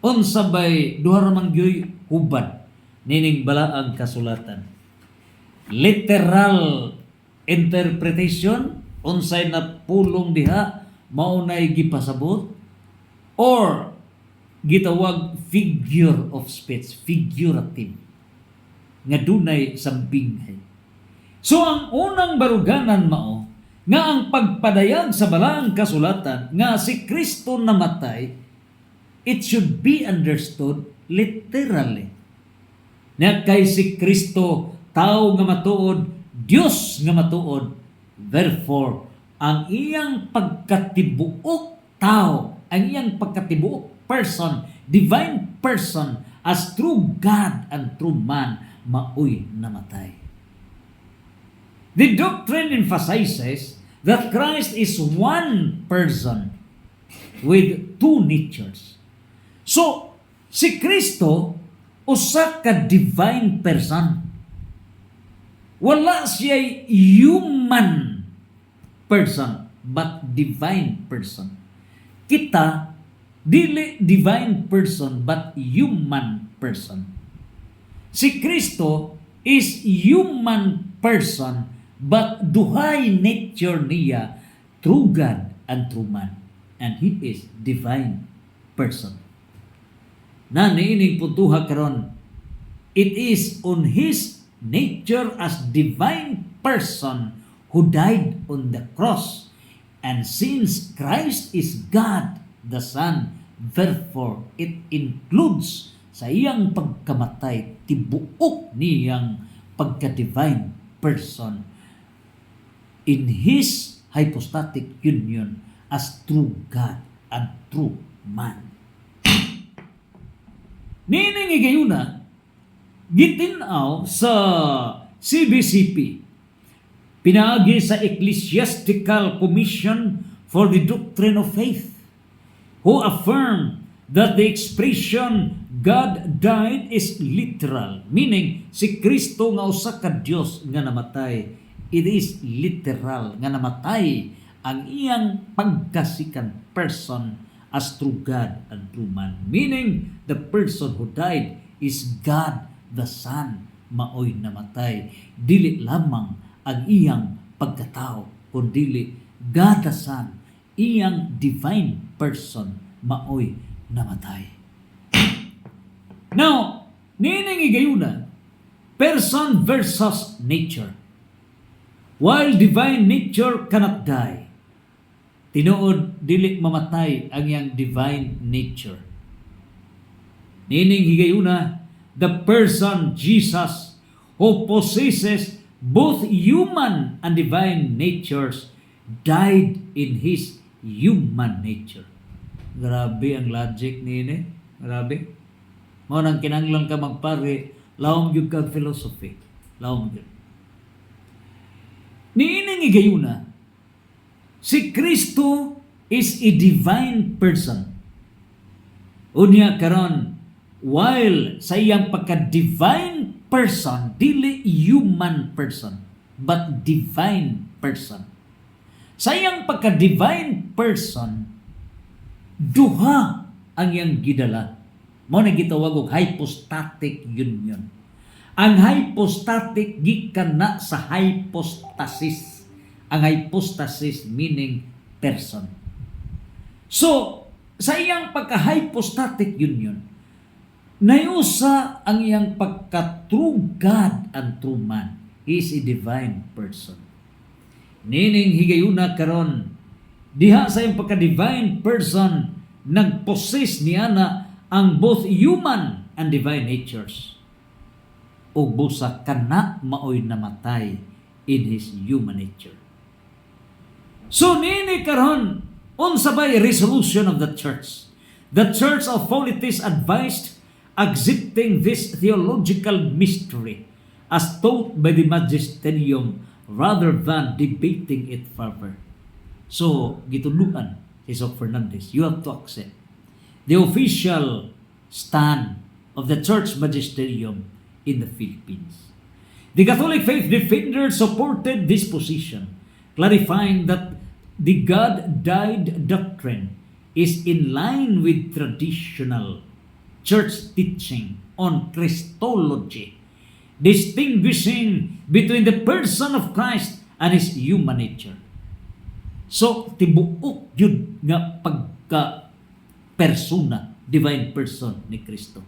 Unsa bay duha ra man gyoy hubad nining balaang kasulatan. Literal interpretation, unsay napulong diha maunay gipasabot, or gitawag figure of speech, figurative, nga dunay sambinghay. So ang unang baruganan mao nga ang pagpadayag sa balaang kasulatan nga si Kristo namatay, it should be understood literally. Na kay si Kristo tao nga matuod, Dios nga matuod, therefore ang iyang pagkatibuok tao, ang iyang pagkatibuok person, divine person, as true God and true man, maoy namatay. The doctrine emphasizes that Christ is one person with two natures. So, si Kristo usa ka divine person. Wala siya human person, but divine person. Kita, dili divine person, but human person. Si Kristo is human person, but duhay nature niya, true God and true man. And He is divine person. Na niining puntuha karon, it is on His nature as divine person who died on the cross. And since Christ is God the Son, therefore it includes sa iyang pagkamatay tibuok niyang pagka-divine person in His hypostatic union as true God and true man. Nining igayuna, gitinaw sa CBCP, pinaagi sa Ecclesiastical Commission for the Doctrine of Faith, who affirm that the expression God died is literal, meaning si Kristo nga usa ka Dios nga namatay, it is literal nga namatay ang iyang pagkasikan person as true God and true man, meaning the person who died is God the Son, maoy namatay, dili lamang ang iyang pagkatao, kundi God the Son, iyang divine person, maoy namatay. Now, nining igayuna, person versus nature. While divine nature cannot die, tinuod dili mamatay ang iyang divine nature. Nining higayuna, the person Jesus who possesses both human and divine natures died in His human nature. Grabe ang logic ni. Grabe. Mao nang kinahanglan ka magpare, lawom gyud kag philosophy. Lawom gyud. Niining igayuna, si Kristo is a divine person. Unya karon, while sa iyang pagka-divine person, dili human person, but divine person. Sa iyang pagka-divine person, duha ang iyang gidala. Mao na gitawag og hypostatic union. Ang hypostatic gikan na sa hypostasis. Ang hypostasis meaning person. So, sa iyang pagka-hypostatic union, nayusa ang iyang pagka-true God and true man. He is a divine person. Nining higayuna karon, diha sa iyang pagka-divine person, nag-possess niya na ang both human and divine natures. O busa kana maoy namatay in His human nature. So nini karon, unsa bay resolution of the church? The Church of Politis advised accepting this theological mystery as taught by the magisterium rather than debating it further. So, gituluan si Soc Fernandez, you have to accept the official stand of the church magisterium in the Philippines. The Catholic faith defender supported this position, clarifying that the God died doctrine is in line with traditional church teaching on Christology, distinguishing between the person of Christ and his human nature. So, tibuok yun nga pagka-persona, divine person ni Kristo.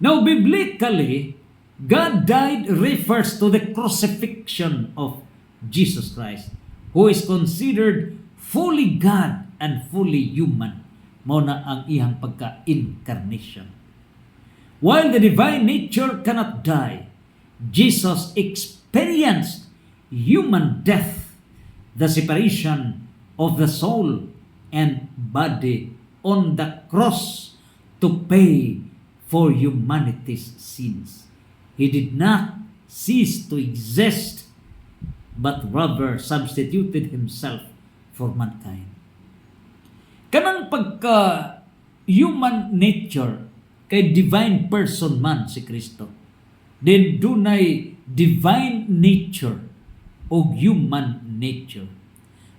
Now, biblically, God died refers to the crucifixion of Jesus Christ, who is considered fully God and fully human. Mao na ang iyang pagka-incarnation. While the divine nature cannot die, Jesus experienced human death, the separation of the soul and body on the cross to pay for humanity's sins. He did not cease to exist, but rather substituted himself for mankind. Kanang pagka human nature kay divine person man si Kristo, then dunay divine nature o human nature.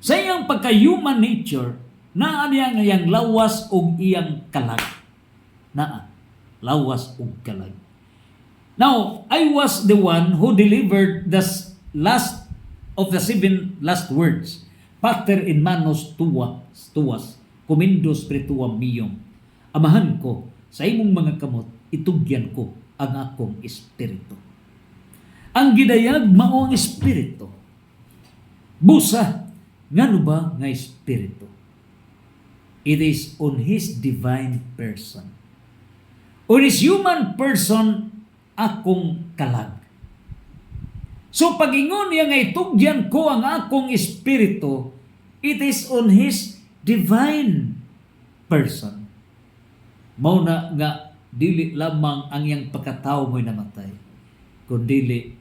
Sa iyang pagka-human nature, naa niya ngayang lawas o iyang kalag. Naa, lawas o kalag. Now, I was the one who delivered the last of the 7 last words. Pater in manos tuas, comindo spirituam meum. Amahan ko, sa imong mga kamot, itugyan ko ang akong espiritu. Ang gidayag mao ang espiritu. Busa, ngano ba nga espiritu? It is on his divine person. On his human person, akong kalag. So pag-ingon niya nga itugyan ko ang akong espiritu, it is on his divine person. Mao na nga dili lamang ang iyang pagkatao mo'y namatay, kundi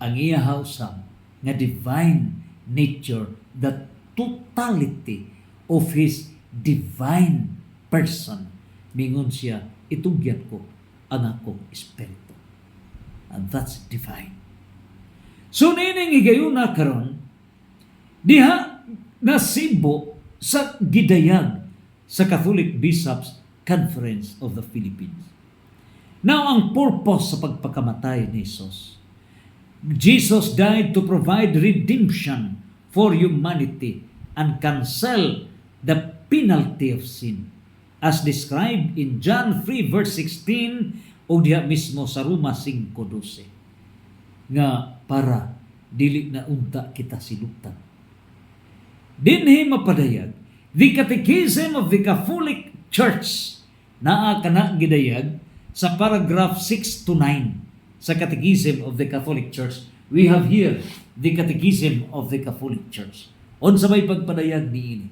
ang iya hawsam nga divine nature, the totality of his divine person. Mingon siya, itugyan ko ang akong espiritu. And that's divine. So nining higayuna karon diha nasibo sa gidayag sa Catholic Bishops Conference of the Philippines. Now, ang purpose sa pagpakamatay ni Jesus. Jesus died to provide redemption for humanity and cancel the penalty of sin, as described in John 3 verse 16 o diha mismo sa Roma 5:12, nga para dili na unta kita silutan. Dinhi mapadayag the Catechism of the Catholic Church, naa kana gidayag sa paragraph 6 to 9 sa Catechism of the Catholic Church. We have here the Catechism of the Catholic Church. Unsa may pagpadayag niini?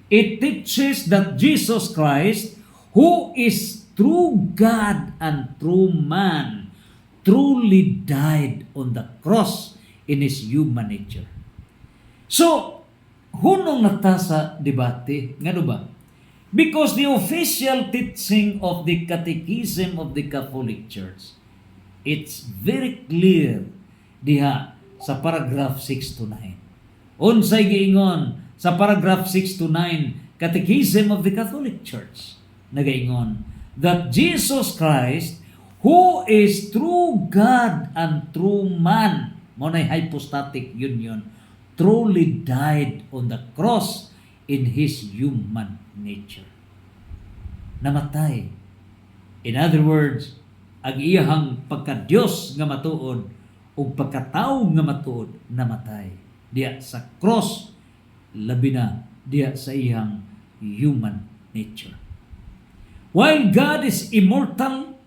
It teaches that Jesus Christ, who is true God and true man, truly died on the cross in his human nature. So, hunong nata sa debate, ngano ba? Because the official teaching of the Catechism of the Catholic Church, it's very clear diha sa paragraph 6 to 9. Unsay giingon sa paragraph 6 to 9 Catechism of the Catholic Church, nagaingon that Jesus Christ, who is true God and true man, mo nay hypostatic union, truly died on the cross in his human nature. Namatay. In other words, ang iyahang pagka-Diyos nga matuod o pagkatao nga matuod, namatay diya sa cross, labi na diya sa iyang human nature. While God is immortal,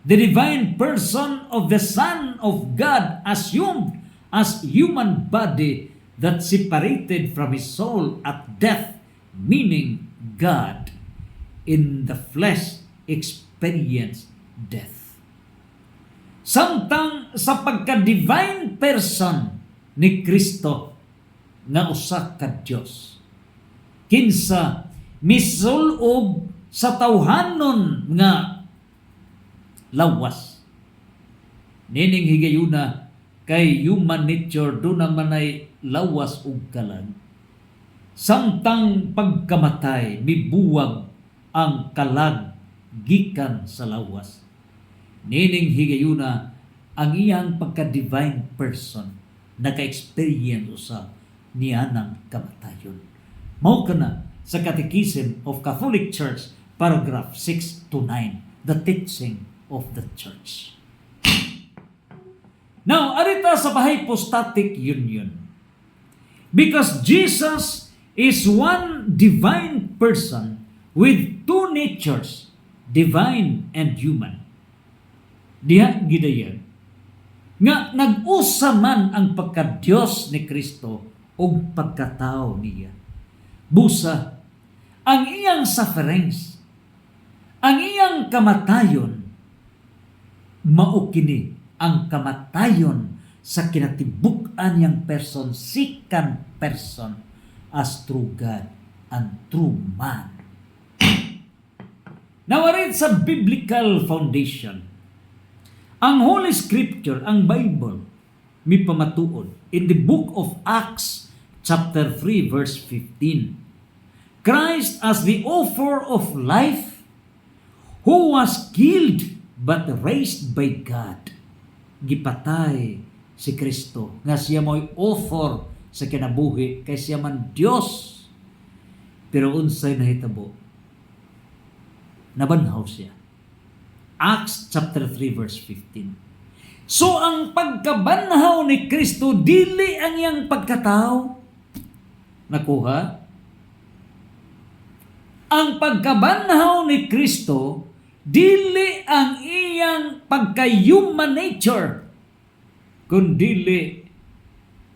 the divine person of the Son of God assumed as human body that separated from his soul at death, meaning God in the flesh experience death. Samtang sa pagka-divine person ni Kristo nga usa ka Dios, kinsa misul-og sa tawhanon nga lawas. Nining higayuna kay human nature do naman ay lawas ug kalag. Samtang pagkamatay mibuwag ang kalag gikan sa lawas. Nining higayuna ang iyang pagka-divine person naka-experience usa niya ng kamatayon. Mao kana sa Catechism of Catholic Church, paragraph 6 to 9, the teaching of the Church. Now, arita sa hypostatic union. Because Jesus is one divine person with two natures, divine and human. Diha gidayan nga nag-usa man ang pagka-Dios ni Kristo ug pagkatao niya. Busa ang iyang sufferings, ang iyang kamatayon, mao kini ang kamatayon sa kinatibuk-an niyang person, second person as true God and true man. Nawarin sa biblical foundation, ang Holy Scripture, ang Bible, may pamatuod in the book of Acts chapter 3 verse 15. Christ as the author of life, who was killed but raised by God. Gipatay si Kristo nga siya mo'y author sa kinabuhi kay siya man Dios. Pero unsay nahitabo? Nabanhaw siya. Acts chapter 3 verse 15. So ang pagkabanhaw ni Kristo dili ang iyang pagkatao. Nakuha? Ang pagkabanhaw ni Kristo dili ang iyang pagka-human nature, kundili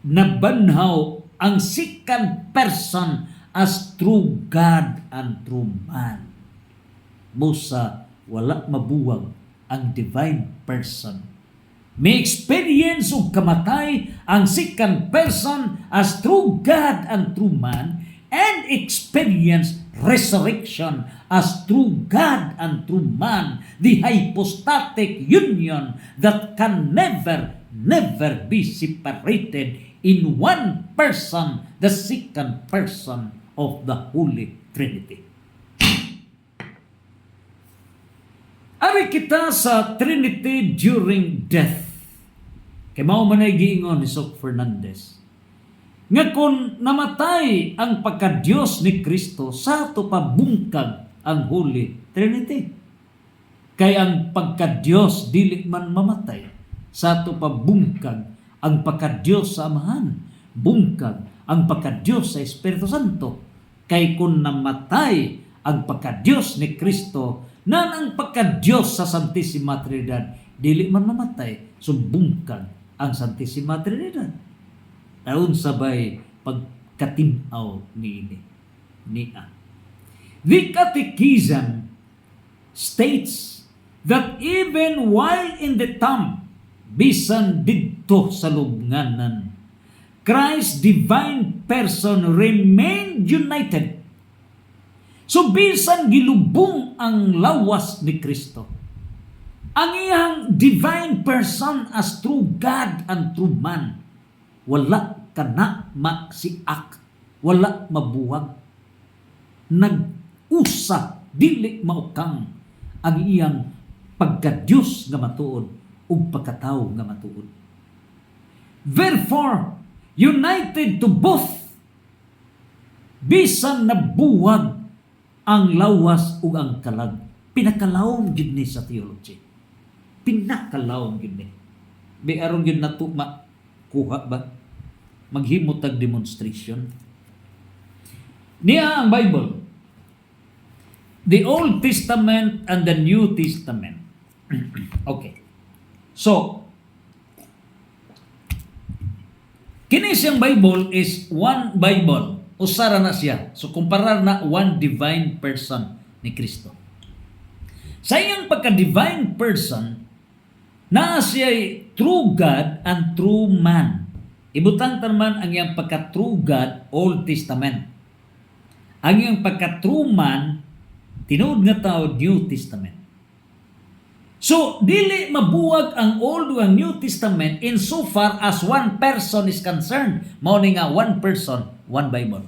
nabanhaw ang second person as true God and true man. Busa wala mabuwag ang divine person. May experience og kamatay ang second person as true God and true man, and experience resurrection as true God and true man, the hypostatic union that can never be separated in one person, the second person of the Holy Trinity. Ari kita sa Trinity during death. Kay mao man ay giingon ni Sok Fernandez nga kung namatay ang pagka-Dios ni Kristo, sa to pabungkag ang Holy Trinity. Kay ang pagka-Dios dili man mamatay, sa to pabungkag ang pagka-Dios sa Amahan, bungkag ang pagka-Dios sa Espiritu Santo. Kay kung namatay ang pagka-Dios ni Kristo, nan ang pagka-Diyos sa Santissima Trinidad, dili man mamatay, sumbungkag ang Santissima Trinidad. Taon sabay pagkatinaw niya. The Catechism states that even while in the tomb, bisan didto sa lubnganan, Christ's divine person remained united. So bisan gilubong ang lawas ni Kristo, ang iyang divine person as true God and true man, wala kana maksiak, wala mabuwag, nag-usa, dili maukang ang iyang pagka-Diyos nga matuod ug pagkatao nga matuod. Therefore, united to both, bisan nabuwag ang lawas ug ang kalag. Pinakalawom gid ni sa theology. Pinakalawom gid ni. Bi aron gid nato makuha ba maghimot tag demonstration. Niya ang Bible, the Old Testament and the New Testament. Okay. So, kini siyang Bible is one Bible. Usara na siya. So, kumparar na one divine person ni Kristo. Sa iyang pagka-divine person, na siya'y true God and true man. Ibutang naman ang iyang pagka-true God, Old Testament. Ang iyang pagka-true man, tinuod nga tao, New Testament. So, dili mabuwag ang Old o ang New Testament in so far as one person is concerned. Mao ni nga one person, one Bible.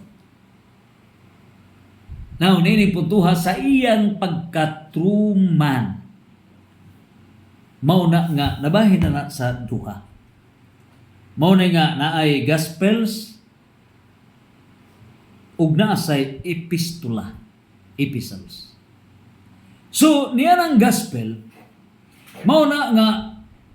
Now, nini puntuha sa iyang pagka-true man. Mao na nga, nabahin na sa duha. Mao na nga naay Gospels ug naa say epistula, epistles. So, niya ng Gospel, mao na nga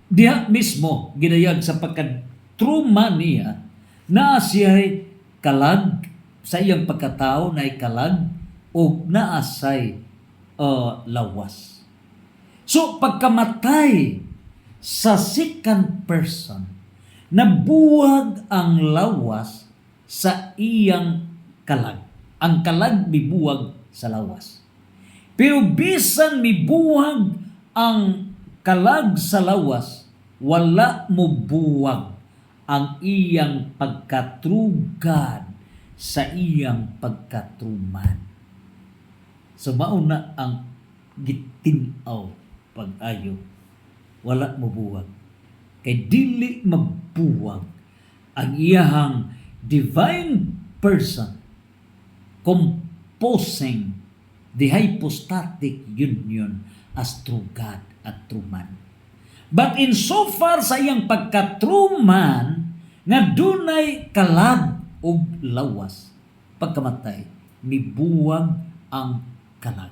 diha mismo ginayag sa pagka-true man niya na siya'y kalag sa iyang pagkatao na kalag o naasay lawas. So pagkamatay sa second person, nabuwag ang lawas sa iyang kalag. Ang kalag mibuwag sa lawas. Pero bisan mibuwag ang kalag sa lawas, wala mo buwag ang iyang pagka-true God sa iyang pagka-true man. So mauna ang gitinaw pag-ayo, wala mo buwag. Kay dili mabuwag ang iyahang divine person composing the hypostatic union as true God at true man. But in so far sa iyang pagka-true man, nga dunay kalag o lawas, pagkamatay, mibuwag ang kalag.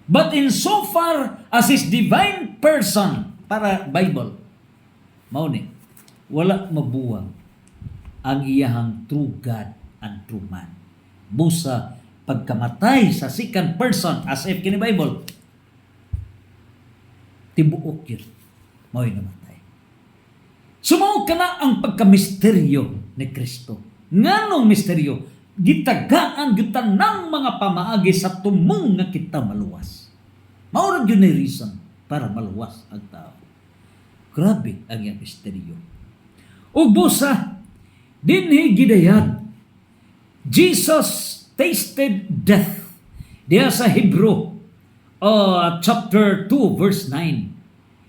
But in so far as his divine person, para Bible, mao ni, wala mabuwag ang iyahang true God and true man. Busa pagkamatay sa second person, as if kini Bible, tibuok yun, mao'y namatay. Sumaw ka na ang pagkamisteryo ni Kristo. Nganong misteryo? Gitagaan yutan ng mga pamaagi sa tumong nga kita maluwas. Maurag yun na reason para maluwas ang tao. Grabe ang iyang misteryo. O busa, dinhi gidayag, Jesus tasted death. Diya sa Hebrew, chapter 2, verse 9.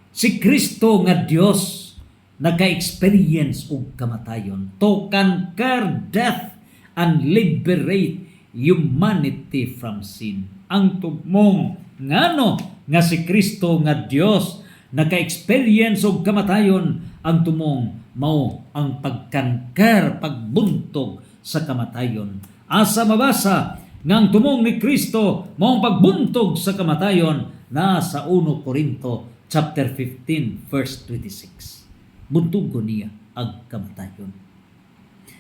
Si Kristo nga Dios naka-experience og kamatayon to conquer death and liberate humanity from sin. Ang tumong ngano nga si Kristo nga Dios naka-experience og kamatayon, ang tumong mao ang pagkanker, pagbuntog sa kamatayon. Asa mabasa nga ang tumong ni Kristo mao ang pagbuntog sa kamatayon na sa 1 Corinto chapter 15 verse 26. Buntugon niya ang kamatayon.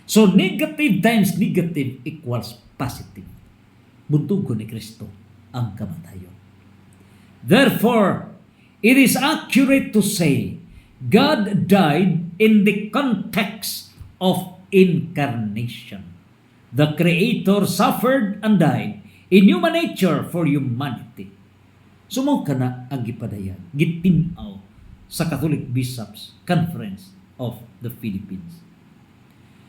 So negative times negative equals positive. Buntugon ni Kristo ang kamatayon. Therefore, it is accurate to say God died in the context of incarnation. The Creator suffered and died in human nature for humanity. Sumaw ka na ang gipadayag, gitinaw sa Catholic Bishops Conference of the Philippines.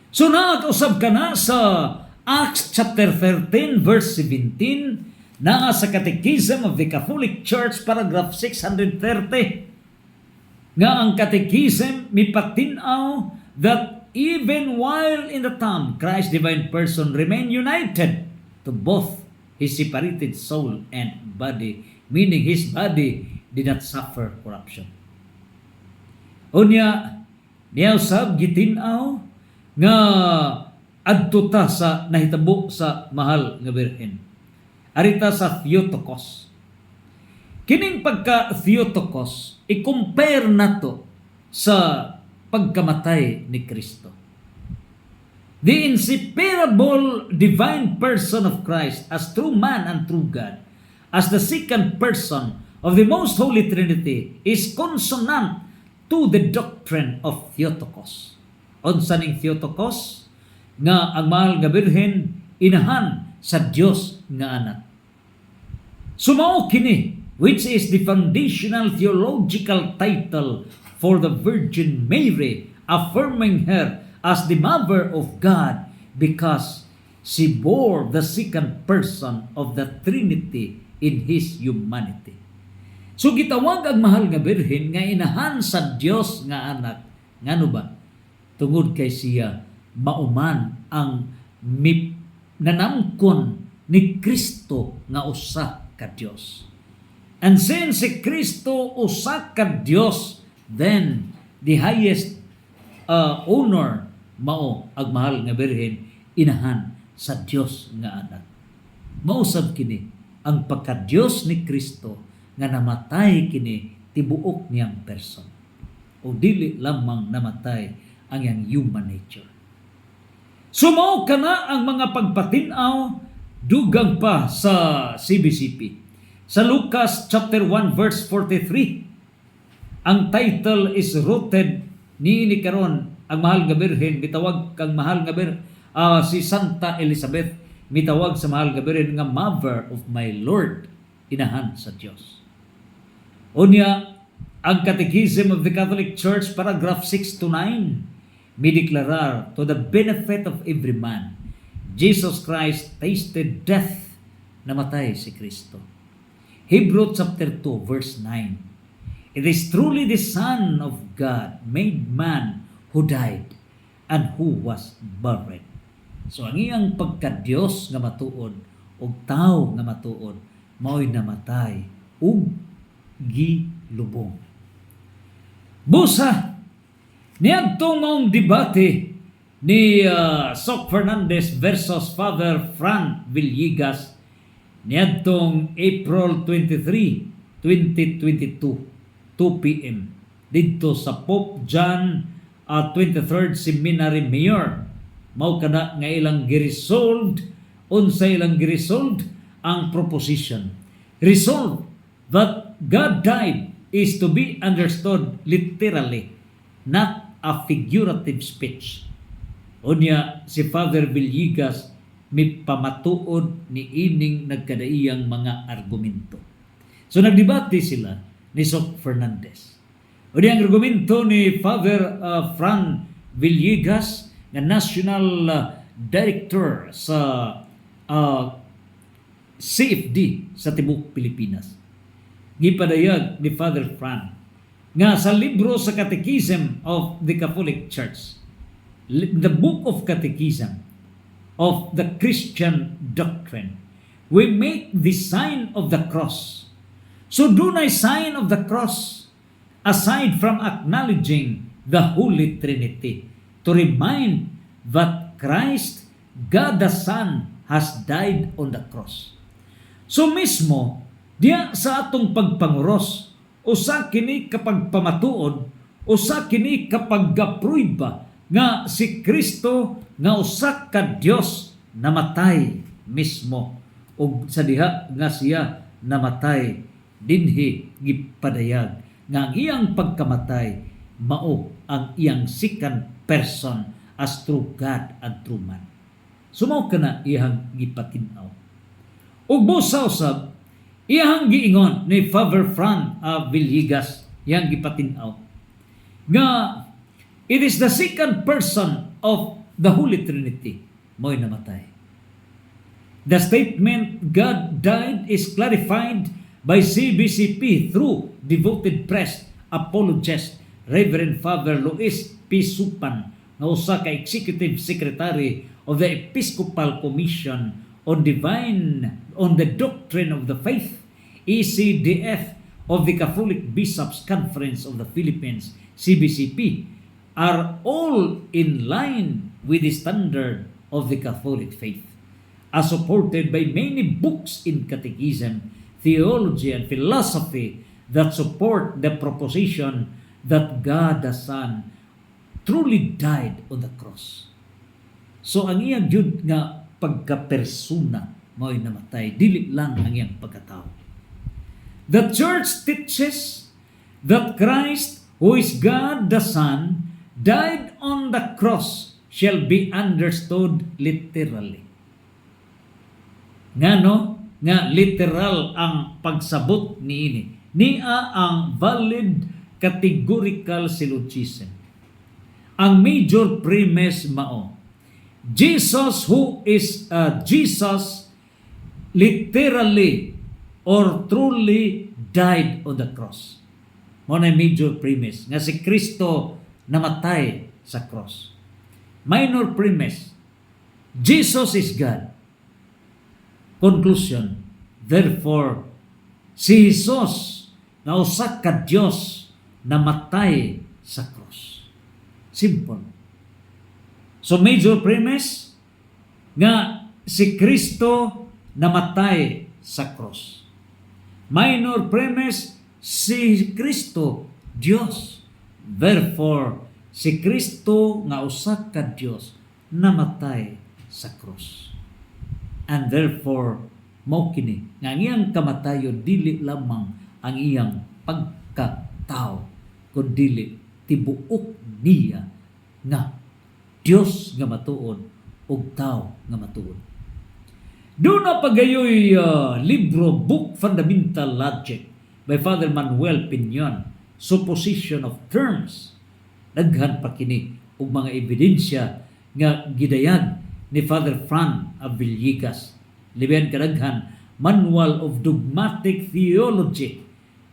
So nakakausap ka na sa Acts chapter 13 verse 17, na sa Catechism of the Catholic Church paragraph 630, nga ang Catechism mipatinaw that even while in the tomb, Christ's divine person remained united to both his separated soul and body, meaning his body did not suffer corruption. Unya, niya usab gitinaw nga adto ta sa nahitabo sa mahal nga birhen. Arita sa Theotokos. Kining pagka Theotokos, i-compare nato sa pagkamatay ni Kristo. The inseparable divine person of Christ as true man and true God, as the second person of the most holy Trinity, is consonant to the doctrine of Theotokos. Unsa ning Theotokos? Nga ang mahal nga birhen inahan sa Dios nga anak. Sumao kini which is the foundational theological title for the Virgin Mary, affirming her as the Mother of God because she bore the second person of the Trinity in His humanity. So gitawag ang mahal nga birhen nga inahan sa Dios nga anak. Ngano ba? Tungod kay siya mauman ang nanamkon ni Kristo nga usa ka Dios. And since si Kristo usa ka Dios, then the highest honor mao ang mahal nga birhen inahan sa Dios nga anak. Mausab kini ang pagka-Dios ni Kristo nga namatay kini tibuok niyang person. O dili lamang namatay ang iyang human nature. Sumao kana ang mga pagpatinaw dugang pa sa CBCP. Sa Lucas chapter 1 verse 43, ang title is rooted ni karon ang mahal nga birhen mitawag kang mahal nga si Santa Elizabeth mitawag sa mahal nga birhen nga Mother of my Lord, inahan sa Dios. Unya ang Catechism of the Catholic Church paragraph 6 to 9 mideklarar, to the benefit of every man, Jesus Christ tasted death, namatay si Kristo. Hebrew chapter 2 verse 9, it is truly the Son of God made man who died and who was buried. So ang iyang pagka-Dios nga matuod og tao nga matuod mao'y namatay ug gilubong. Busa niadtong maong debate ni Soc Fernandez versus Father Fran Villegas niadtong April 23, 2022, 2 p.m. dito sa Pope John 23rd Seminary Mayor. Mao kana nga ilang giresolved, unsay ilang giresolved ang proposition. Resolved that God died is to be understood literally, not a figurative speech. Unya si Father Villegas may pamatuod ni ining nagkadaiyang mga argumento. So nagdebate sila ni Soc Fernandez. Unya ang argumento ni Father Fran Villegas na National Director sa CFD sa Tibok Pilipinas. Gipadayag ni Father Fran nga sa libro sa Catechism of the Catholic Church, the Book of Catechism of the Christian Doctrine, we make the sign of the cross. So dunay sign of the cross aside from acknowledging the Holy Trinity to remind that Christ, God the Son, has died on the cross. So mismo, diya sa atong pagpanguros, usa kini kapag pamatuod, usa kini kapag gapruiba nga si Kristo nga usa ka Dios namatay mismo ug sa diha nga siya namatay dinhi gipadayag nga ang iyang pagkamatay mao ang iyang second person as true God and true man. Sumaw kana iyang gipatinaw. Ug busa usab iyang giingon ni Father Fran Villegas iyang gipatinaw nga it is the second person of the Holy Trinity mo'y namatay. The statement God died is clarified by CBCP through devoted priest apologist Reverend Father Luis P. Supan na usa ka Executive Secretary of the Episcopal Commission on the Doctrine of the Faith, ECDF of the Catholic Bishops' Conference of the Philippines, CBCP, are all in line with the standard of the Catholic faith, as supported by many books in catechism, theology, and philosophy that support the proposition that God the Son truly died on the cross. So ang iyang jud nga pagkapersona mao'y namatay, dili lang ang iyang pagkatao. The Church teaches that Christ, who is God the Son, died on the cross shall be understood literally. Ngano? nga literal ang pagsabot niini. Niya ang valid categorical syllogism. Ang major premise mao, Jesus who is Jesus literally or truly died on the cross. Mao na major premise nga si Kristo namatay sa cross. Minor premise, Jesus is God. Conclusion, therefore, si Jesus na usa ka Dios namatay sa cross. Simple. So major premise nga si Kristo namatay sa cross. Minor premise, si Kristo Dios. Therefore, si Kristo nga usa ka Dios namatay sa cross. And therefore, mao kini nga ang iyang kamatayon dili lamang ang iyang pagkatao kundi tibuok niya nga Dios nga matuod ug tao nga matuod. Doon na pagayoy libro, Book Fundamental Logic by Father Manuel Piñon, Supposition of Terms. Daghan pa kini og mga ebidensya nga gidayag ni Father Fran Villegas. Liben kadaghan, Manual of Dogmatic Theology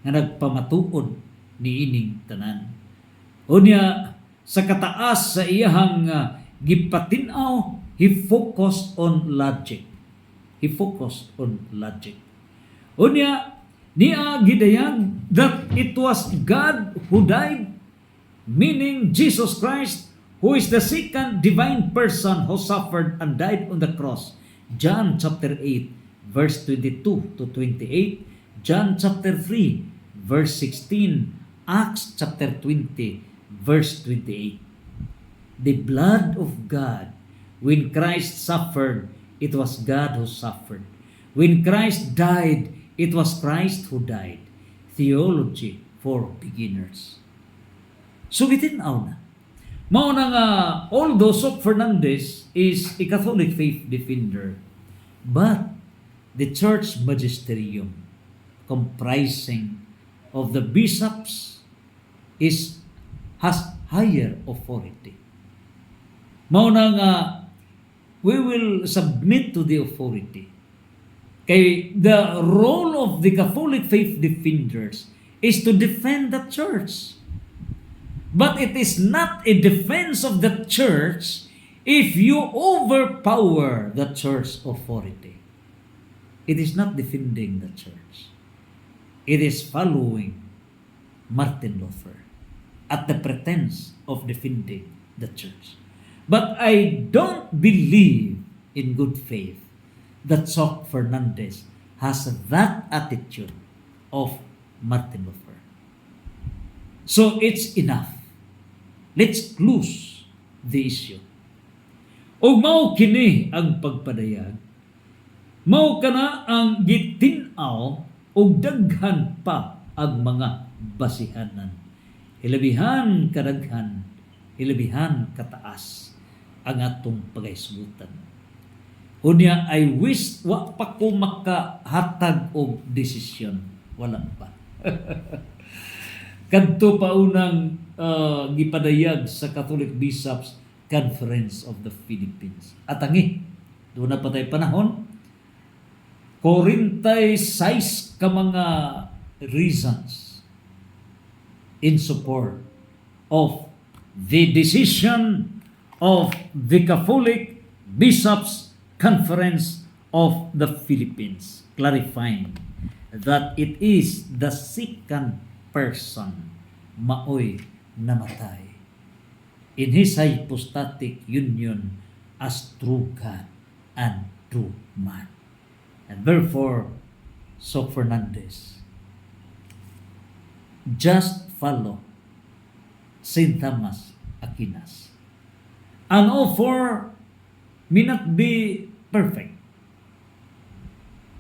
nga nagpamatuod ni ining tanan. Unya sa kataas sa iyahang gipatin-aw, he focused on logic. He focused on logic. Unya niya gidayag that it was God who died, meaning Jesus Christ, who is the second divine person who suffered and died on the cross. John chapter 8 verse 22 to 28, John chapter 3 verse 16, Acts chapter 20 verse 28. The blood of God, when Christ suffered, it was God who suffered. When Christ died, it was Christ who died. Theology for beginners. So bitin-aw na. Mao na nga, although Soc Fernandez is a Catholic faith defender, but the church magisterium comprising of the bishops has higher authority. Mao na nga, we will submit to the authority. Kay the role of the Catholic faith defenders is to defend the church. But it is not a defense of the church if you overpower the church authority. It is not defending the church. It is following Martin Luther at the pretense of defending the church. But I don't believe in good faith that Soc Fernandez has that attitude of Martin Luther. So it's enough. Let's close the issue. O mao kini ang pagpadayag, mao kana ang gitin-aw og daghan pa ang mga basihanan. Hilabihan kadaghan, hilabihan kataas ang atong pagahisgutan. Unya, I wish wa pa ko makahatag og desisyon. Wala pa. Kadto pa unang gipadayag sa Catholic Bishops Conference of the Philippines. At angi, doon na patay panahon, 46 ka mga reasons in support of the decision of the Catholic Bishops Conference of the Philippines, clarifying that it is the second person maoy namatay in his hypostatic union as true God and true man. And therefore, Soc Fernandez, just follow St. Thomas Aquinas. And all four may not be perfect,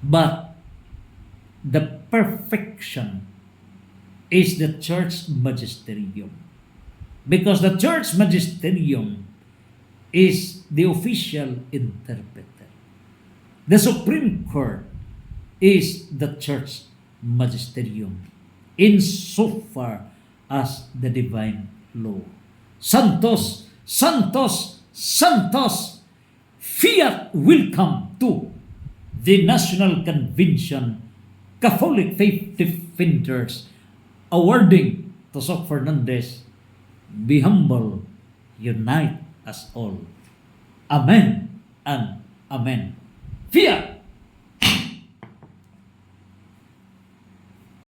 but the perfection is the church magisterium. Because the church magisterium is the official interpreter. The Supreme Court is the church magisterium insofar as the divine law. Santos, Santos, Santos, fiat will come to the National Convention Catholic Faith Defenders, awarding to Sok Fernandez, be humble, unite us all. Amen and Amen. Fiat!